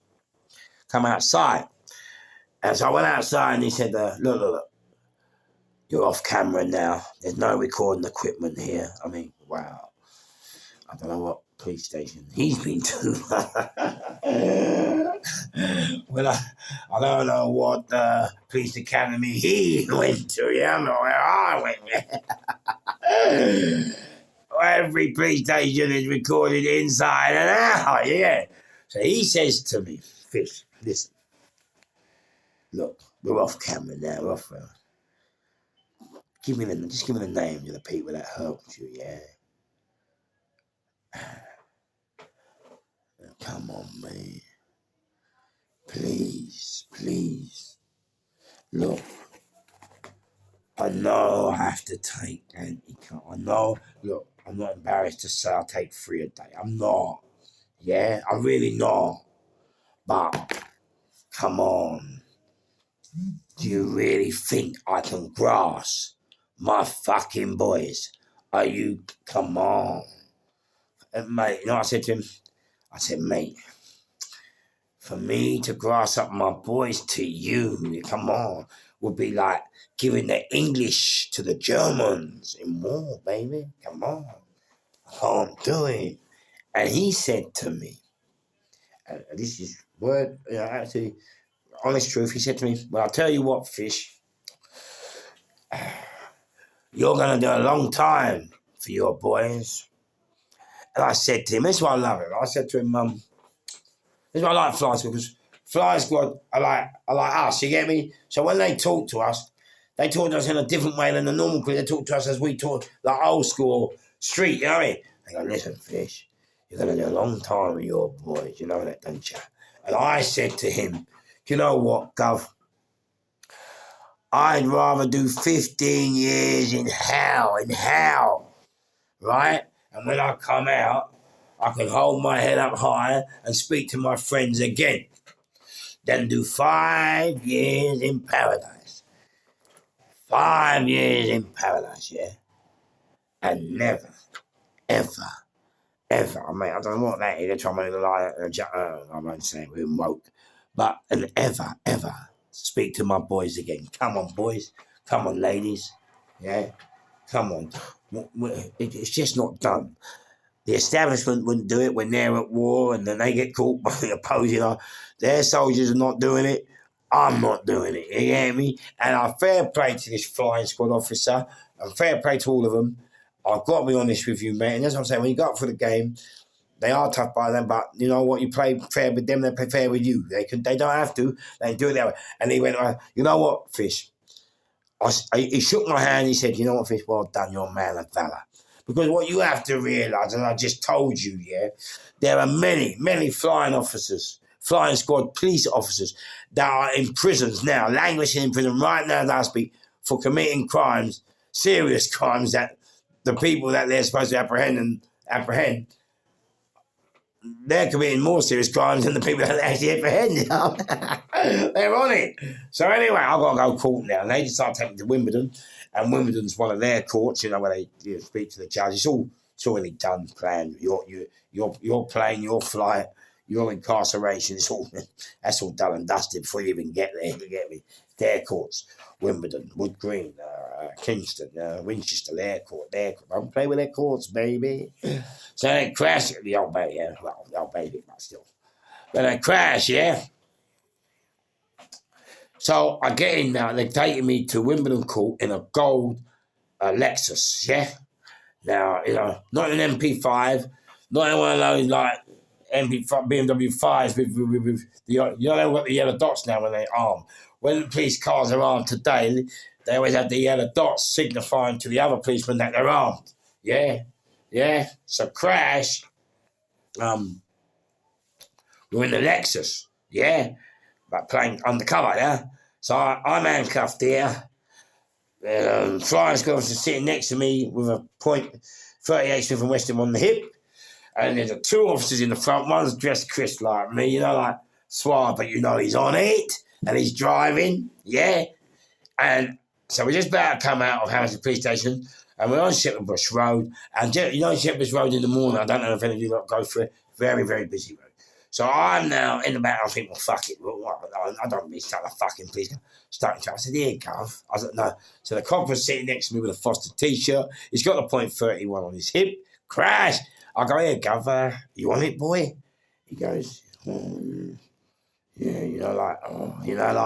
come outside." And so I went outside and he said, look, you're off camera now. There's no recording equipment here. I mean, wow. I don't know what police station he's been to. Well, I don't know what police academy he went to. Yeah, I don't know where I went. Every police station is recorded inside and out. Yeah. So he says to me, Fish, listen. Look, we're off camera now. We're off. Just give me the names of the people that helped you. Yeah. Come on, man. Please. Look, I know I have to take anti-cut. I know. Look, I'm not embarrassed to say I take 3 a day. I'm not. Yeah, I'm really not. But come on. Do you really think I can grasp my fucking boys? Come on. And mate, you know what I said to him? I said, mate, for me to grasp up my boys to you, come on, would be like giving the English to the Germans in war, baby. Come on. I can't do it. And he said to me, this is word, actually, honest truth, he said to me, well, I'll tell you what, Fish, you're going to do a long time for your boys. And I said to him, this is why I love it. I said to him, this is why I like Fly Squad, because Fly Squad are like us, you get me? So when they talk to us in a different way than the normal crew. They talk to us as we talk, like old school, street, you know what I mean? They go, listen, Fish, you're going to do a long time with your boys, you know that, don't you? And I said to him, you know what, Gov? I'd rather do 15 years in hell, right? And when I come out, I can hold my head up high and speak to my friends again than do 5 years in paradise. 5 years in paradise, yeah? And never, ever, I mean, I don't know what that is. They're trying to lie. I won't say it, we're woke. But, and ever, speak to my boys again. Come on, boys. Come on, ladies. Yeah? Come on. It's just not done. The establishment wouldn't do it when they're at war and then they get caught by the opposing. Their soldiers are not doing it. I'm not doing it. You get me? And I fair play to this flying squad officer and fair play to all of them. I've got to be honest with you, mate. And that's what I'm saying. When you go up for the game, they are tough by them, but you know what? You play fair with them, they play fair with you. They don't have to. They do it that way. And he went, you know what, Fish? He shook my hand. He said, you know what, Fish? Well done. You're a man of valor. Because what you have to realise, and I just told you, yeah, there are many flying squad police officers that are in prisons now, languishing in prison right now as I speak, for committing crimes, serious crimes that the people that they're supposed to apprehend, they're committing more serious crimes than the people that actually apprehend. You know? They're on it. So anyway, I've got to go to court now. And they decide to take me to Wimbledon. And Wimbledon's one of their courts, you know, where they speak to the judge. It's already done, planned. You're playing, your flight, your incarceration. That's all done and dusted before you even get there. You get me? Their courts, Wimbledon, Wood Green, Kingston, Winchester, their court. Don't play with their courts, baby. So they crash the old baby, yeah. Well, the old baby, but still. But they crash, yeah. So I get in now, and they're taking me to Wimbledon Court in a gold Lexus, yeah? Now, you know, not an MP5, not in one of those, like, BMW 5s with the, you know, they've got the yellow dots now when they're armed. When the police cars are armed today, they always have the yellow dots signifying to the other policemen that they're armed. Yeah, yeah. So crash. We're in the Lexus. Yeah, but playing undercover. Yeah. So I'm handcuffed here. Flying squad is sitting next to me with a .38 Smith & Wesson on the hip. And there's two officers in the front. One's dressed crisp like me, you know, like suave, but you know he's on it. And he's driving, yeah. And so we're just about to come out of Hammersmith Police Station. And we're on Shepherd Bush Road. And you know Shepherd Bush Road in the morning, I don't know if any of you lot go for it. Very, very busy road. So I'm now in the back. I think, well, fuck it. I don't be stuck in a fucking police car. Stuck in trouble. I said, here, Gov. I said, no. So the cop was sitting next to me with a Foster t-shirt. He's got a .31 on his hip. Crash. I go, here, Gov. You on it, boy? He goes, yeah, you know, like, yeah, I'm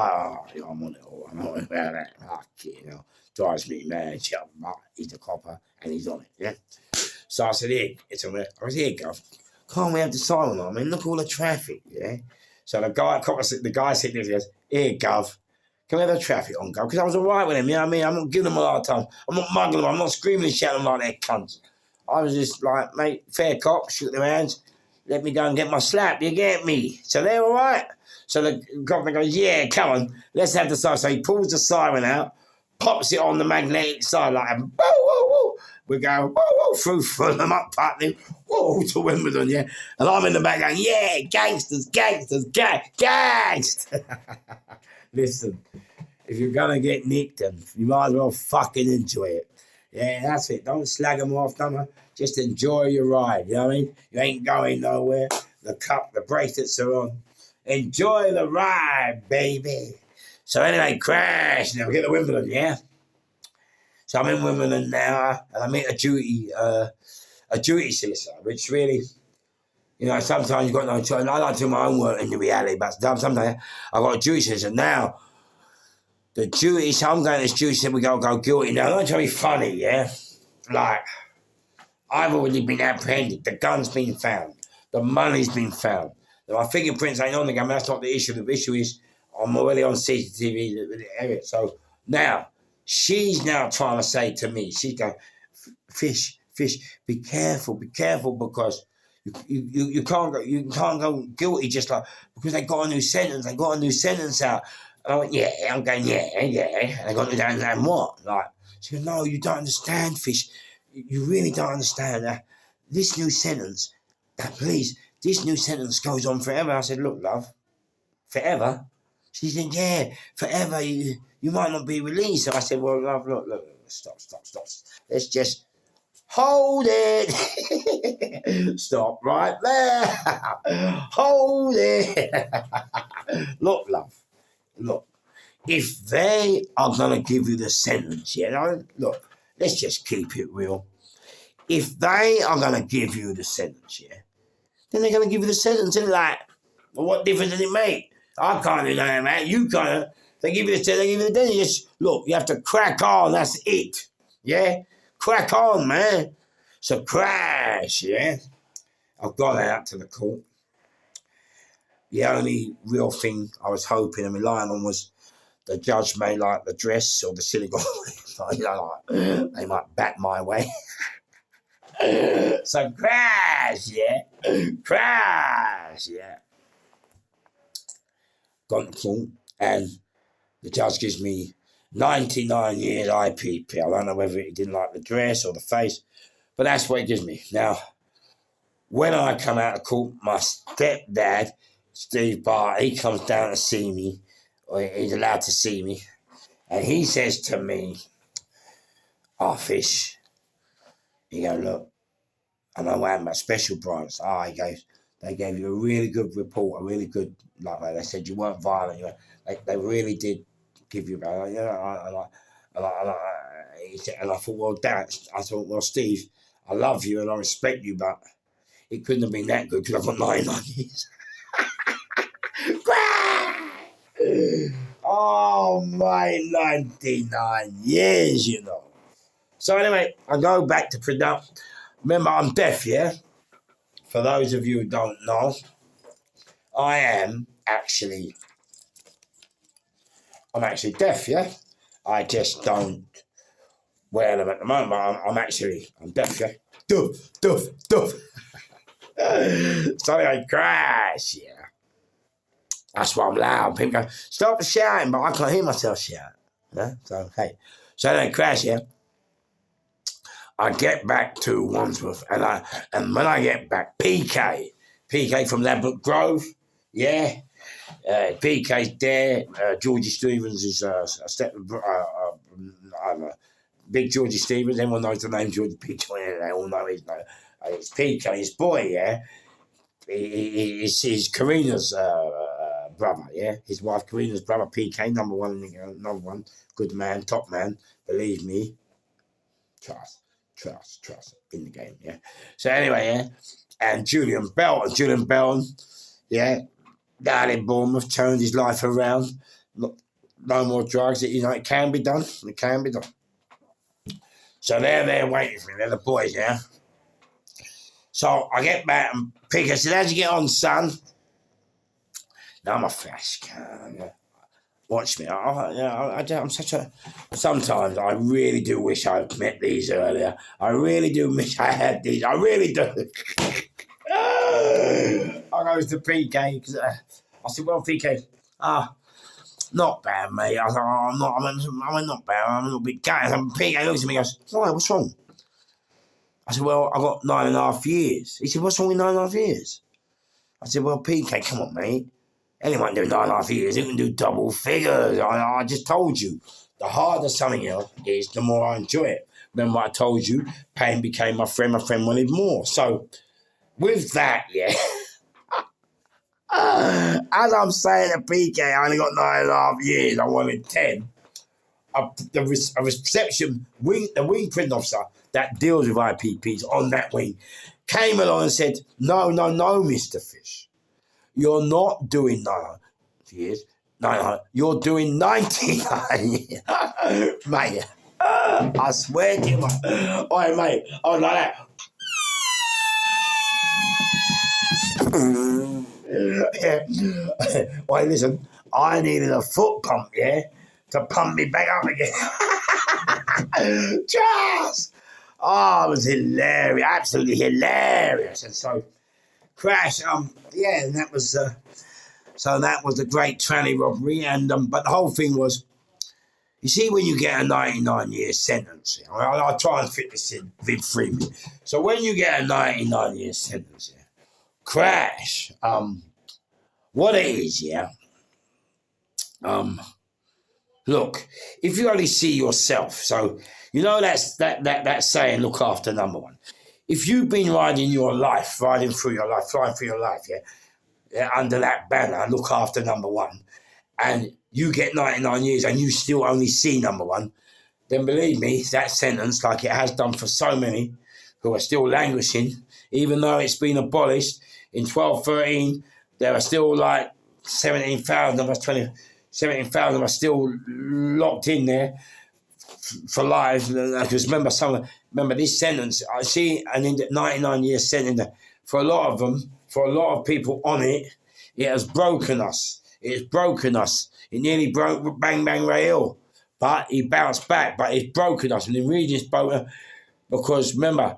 on it. I'm on it about that. Fuck it, you know. Drives me mad. Shut up. He's a copper and he's on it, yeah? So I said, here, it's on it. I was here, Gov. Can't we have the siren on? I mean, look at all the traffic, yeah? So the guy sitting there goes, here, Gov, can we have the traffic on, Gov? Because I was all right with him, you know what I mean? I'm not giving them a hard time. I'm not mugging them. I'm not screaming and shouting like they're cunts. I was just like, mate, fair cop, shook their hands, let me go and get my slap, you get me? So they're all right. So the cop goes, yeah, come on, let's have the siren. So he pulls the siren out, pops it on the magnetic side like, whoa, whoa, whoa. We go, whoa, whoa, through Fulham, up Putney, whoa, to Wimbledon, yeah. And I'm in the back going, yeah, gangsters, gangsters. Listen, if you're going to get nicked, you might as well fucking enjoy it. Yeah, that's it. Don't slag them off, just enjoy your ride, you know what I mean? You ain't going nowhere. The bracelets are on. Enjoy the ride, baby. So anyway, crash. Now we get to Wimbledon, yeah? So I'm in Wimbledon now, and I meet a duty solicitor, which really, you know, sometimes you've got no choice. I like to do my own work in the reality, but sometimes I've got a duty solicitor. Now, so I'm going to this duty solicitor, we go guilty. Now, I'm not trying to be funny, yeah? Like, I've already been apprehended. The gun's been found. The money's been found. Now, my fingerprints ain't on the gun, but that's not the issue. The issue is I'm already on CCTV. So now, she's now trying to say to me, she's going, Fish, be careful, because you can't go guilty just like because they got a new sentence out. And I went, yeah, I'm going, yeah. And they got to down and what? Like, she goes, no, you don't understand, Fish. You really don't understand that this new sentence, this new sentence goes on forever. I said, look, love, forever? She said, yeah, forever. You might not be released. So I said, well, love, look, stop. Let's just hold it. Stop right there. Hold it. Look, love, if they are going to give you the sentence, you know, look, let's just keep it real. If they are going to give you the sentence, yeah, then they're going to give you the sentence, and like, well, what difference does it make? I can't do that, man. You can't. They give you the sentence, they give you the sentence. Just, look, you have to crack on. That's it. Yeah? Crack on, man. So crash, yeah? I've got out to the court. The only real thing I was hoping and relying on was the judge may like the dress or the synagogue. You know, like, they might bat my way. So crash, yeah? Crash, yeah? Gone to court, and the judge gives me 99 years IPP. I don't know whether he didn't like the dress or the face, but that's what he gives me. Now, when I come out of court, my stepdad, Steve Barr, he comes down to see me, or he's allowed to see me, and he says to me, oh, Fish, he goes, look, I know what happened about special branch. He goes, they gave you a really good report, a really good, like they said you weren't violent. You know, they really did give you, you know, and I thought, well, Dad, Steve, I love you and I respect you, but it couldn't have been that good because I've got 99 years. Oh, my 99 years, you know. So anyway, I go back to product. Remember, I'm deaf, yeah? for those of you who don't know, I'm actually deaf, yeah? I just don't wear them at the moment. I'm deaf, yeah? Duff. So I crash, yeah. That's why I'm loud. People go, stop shouting, but I can't hear myself shout. Yeah? So, hey. So then I crash, yeah? I get back to Wandsworth, and when I get back, PK from Ladbroke Grove, yeah, PK's there. Georgie Stevens is big Georgie Stevens. Everyone knows the name Georgie PK. They all know his name. It's PK, his boy, yeah. He's Karina's brother, yeah. His wife Karina's brother, PK, number one, good man, top man. Believe me, trust in the game, yeah. So anyway, yeah, and Julian Bell, yeah, down in Bournemouth, turned his life around. No more drugs. It can be done. It can be done. So they're there waiting for me. They're the boys, yeah. So I get back and Peter said, "How'd you get on, son?" Now I'm a flash can. Yeah. Watch me. I'm such a. Sometimes I really do wish I'd met these earlier. I really do wish I had these. I really do. I goes to PK. I said, "Well, PK, not bad, mate." I said, "I'm not bad. I'm a little bit gay." PK looks at me and goes, "Why? What's wrong?" I said, "Well, I got 9.5 years." He said, "What's wrong with 9.5 years?" I said, "Well, PK, come on, mate. Anyone do 9.5 years, you can do double figures. I just told you, the harder something else is, the more I enjoy it. Remember I told you, pain became my friend wanted more." So, with that, yeah, as I'm saying to PK, I only got 9.5 years, I wanted 10. The reception wing, the wing prison officer that deals with IPPs on that wing, came along and said, No, Mr. Fish. You're not doing 9 years. No, you're doing 99 years. Mate, I swear to you, mate. Oi, mate, I was like that. Yeah. Wait, listen, I needed a foot pump, yeah, to pump me back up again. Just! Oh, it was hilarious, absolutely hilarious. And so, crash, yeah, and that was... So that was the great Tranny robbery, and but the whole thing was, you see, when you get a 99-year sentence, I'll try and fit this in with 3 minutes. So when you get a 99-year sentence, yeah, crash, what it is, yeah, look, if you only see yourself, so that saying, look after number one. If you've been riding through your life, flying through your life, yeah, under that banner, look after number one, and you get 99 years and you still only see number one, then believe me, that sentence, like it has done for so many who are still languishing, even though it's been abolished in 1213, there are still like 17,000 of us, 17,000 of us still locked in there for life. Because remember this sentence, I see an 99-year sentence for a lot of them, for a lot of people on it, it has broken us. It's broken us. It nearly broke Bang Bang Ray Hill. But he bounced back. But it's broken us. And the reason it's broken, because remember,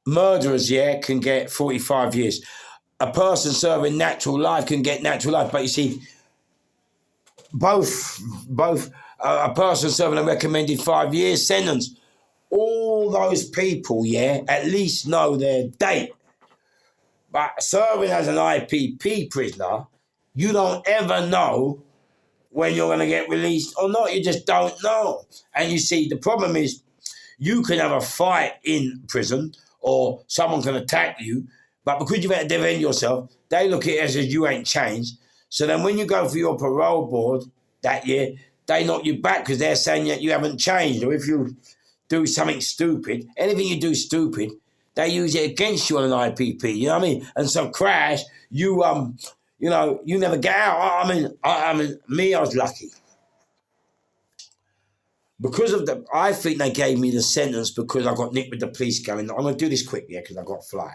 murderers, yeah, can get 45 years. A person serving natural life can get natural life. But you see, both a person serving a recommended 5 years sentence, all those people, yeah, at least know their date. But serving as an IPP prisoner, you don't ever know when you're going to get released or not. You just don't know. And you see, the problem is you can have a fight in prison or someone can attack you, but because you've had to defend yourself, they look at it as if you ain't changed. So then when you go for your parole board that year, they knock you back because they're saying that you haven't changed. Or if you do something stupid, anything you do stupid, they use it against you on an IPP, you know what I mean? And so crash, you never get out. I was lucky. Because of I think they gave me the sentence because I got nicked with the police going, I'm going to do this quick, yeah, because I got to fly.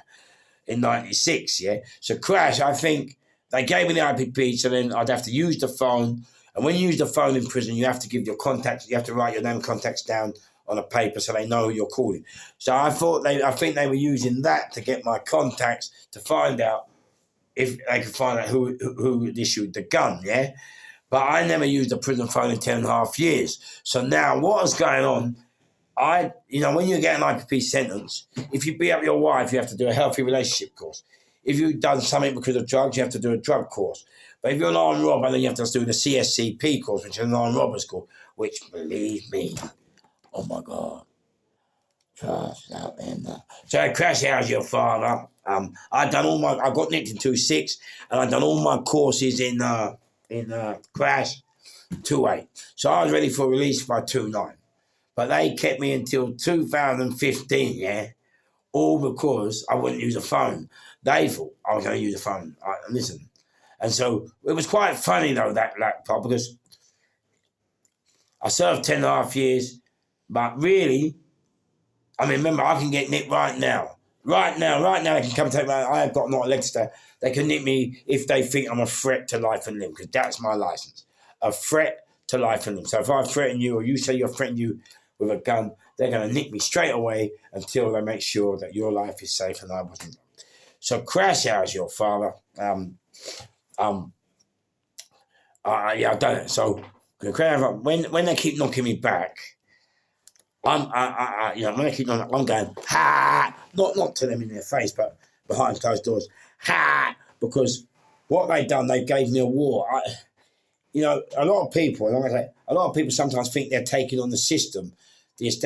in 96, yeah? So crash, I think they gave me the IPP, so then I'd have to use the phone. And when you use the phone in prison, you have to give your contacts, you have to write your name and contacts down on a paper so they know who you're calling. So I think they were using that to get my contacts to find out if they could find out who issued the gun, yeah? But I never used a prison phone in 10.5 years. So now what is going on? When you get an IPP sentence, if you beat up your wife, you have to do a healthy relationship course. If you've done something because of drugs, you have to do a drug course. But if you're an armed robber, then you have to do the CSCP course, which is an armed robbers course, which, believe me, oh my God, trust out there. So crash how's your father? I got nicked in 2.6, and I'd done all my courses in crash 2.8. So I was ready for release by 2.9. But they kept me until 2015, yeah, all because I wouldn't use a phone. They thought I was going to use a phone. Listen. And so it was quite funny, though, that part, because I served 10.5 years, but really, I mean, remember, I can get nicked right now. Right now, they can come take me. I have got not a leg stay. They can nick me if they think I'm a threat to life and limb, because that's my license. A threat to life and limb. So if I threaten you, or you say you're threatening you with a gun, they're going to nick me straight away until they make sure that your life is safe and I wasn't. So crash how's your father? I've done it. So when they keep knocking me back, when they keep knocking, I'm going ha, not to them in their face, but behind closed doors, ha, because what they've done, they gave me a war. A lot of people, sometimes think they're taking on the system.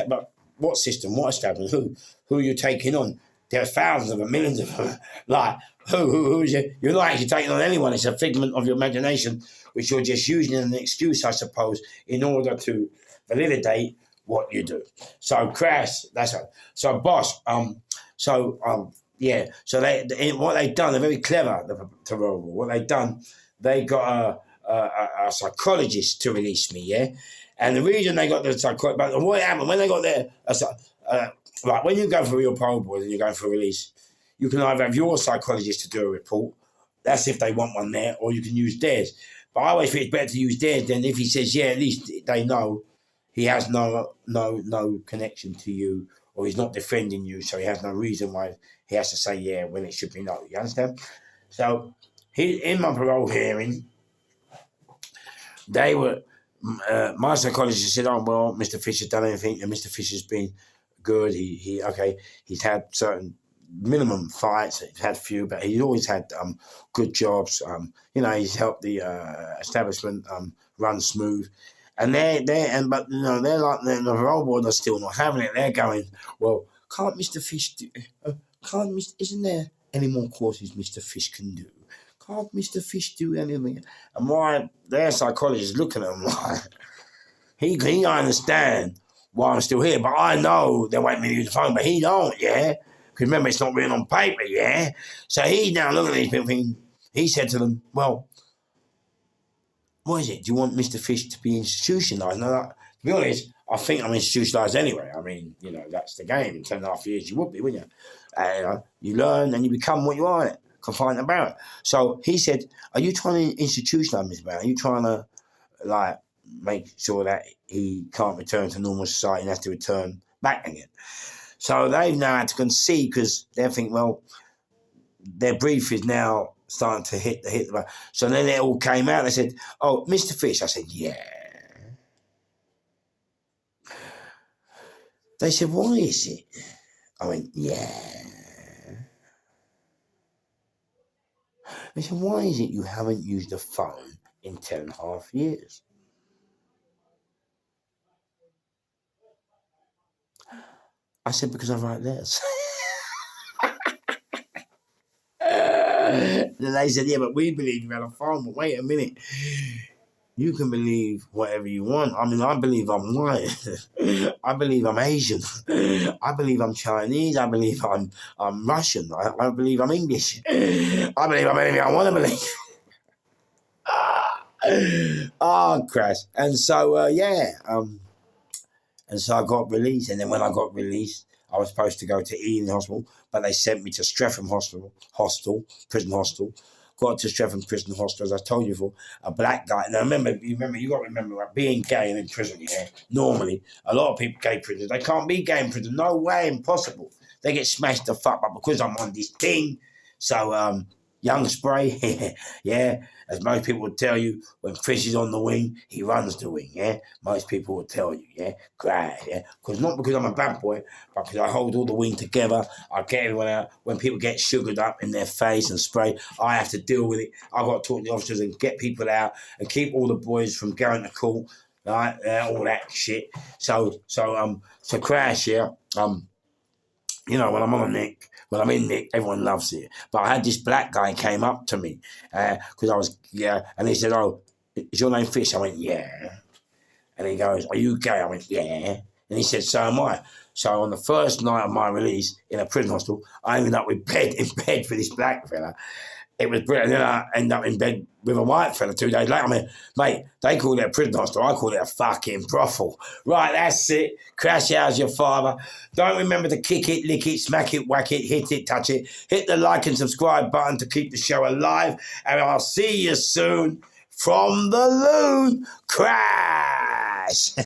But what system? What establishment? Who are you taking on? There are thousands of them, millions of them. Like, who is you? You're not actually taking on anyone. It's a figment of your imagination, which you're just using as an excuse, I suppose, in order to validate what you do. So crash, that's right. So boss, So what they've done, they're very clever, the Robbery. What they've done, they got a psychologist to release me, yeah? And the reason they got the psychologist, but what happened, when they got there, like when you go for your parole board and you're going for a release, you can either have your psychologist to do a report, that's if they want one there, or you can use theirs. But I always think it's better to use theirs than if he says, yeah, at least they know he has no connection to you, or he's not defending you, so he has no reason why he has to say yeah when it should be no. You understand? So in my parole hearing, my psychologist said, "Oh well, Mr. Fisher's done anything, and Mr. Fisher's been good. He's had certain minimum fights. He's had few, but he's always had good jobs. He's helped the establishment run smooth." And they're like the parole board are still not having it. They're going, well, can't Mr. Fish do? Isn't there any more courses Mr. Fish can do? Can't Mr. Fish do anything? And their psychologist is looking at him like, he understand why I'm still here, but I know they want me to use the phone, but he don't, yeah? Because remember, it's not written on paper, yeah? So he's now looking at these people thinking, he said to them, well, what is it? Do you want Mr. Fish to be institutionalised? No, to be honest, I think I'm institutionalised anyway. I mean, that's the game. In 10.5 years, you would be, wouldn't you? You learn and you become what you are, confined about it. So he said, are you trying to institutionalise Mr. Brown? Are you trying to, make sure that he can't return to normal society and has to return back again? So they've now had to concede because they think, well, their brief is now starting to hit the bar. So then it all came out. They said, oh, Mr. Fish. I said, yeah. They said, why is it? I went, yeah. They said, why is it you haven't used a phone in 10.5 years? I said, because I write letters. Then they said, yeah, but we believe you had a phone. But wait a minute. You can believe whatever you want. I mean, I believe I'm white. I believe I'm Asian. I believe I'm Chinese. I believe I'm Russian. I believe I'm English. I believe I'm anything I want to believe. Oh, crash. And so, and so I got released. And then when I got released, I was supposed to go to Ealing Hospital, but they sent me to Streatham Prison Hostel. Got to Streatham Prison Hostel, as I told you before, a black guy. Now you got to remember, like, being gay and in prison, yeah, normally, a lot of people, gay prisoners, they can't be gay in prison. No way, impossible. They get smashed the fuck up because I'm on this thing. So, young spray, yeah, as most people would tell you, when Fish is on the wing, he runs the wing, yeah? Most people would tell you, yeah? Glad, yeah? Not because I'm a bad boy, but because I hold all the wing together, I get everyone out. When people get sugared up in their face and spray, I have to deal with it. I've got to talk to the officers and get people out and keep all the boys from going to court, right? All that shit. So Crash, yeah, you know, when I'm on Nick, when I'm in Nick, everyone loves it. But I had this black guy came up to me because I was, yeah, and he said, "Oh, is your name Fish?" I went, "Yeah." And he goes, "Are you gay?" I went, "Yeah." And he said, "So am I." So on the first night of my release in a prison hostel, I ended up in bed for this black fella. It was brilliant. And then I ended up in bed with a white fella 2 days later. I mean, mate, they call it a prison hostel. I call it a fucking brothel. Right, that's it. Crash, how's your father? Don't remember to kick it, lick it, smack it, whack it, hit it, touch it. Hit the like and subscribe button to keep the show alive. And I'll see you soon from the loon. Crash.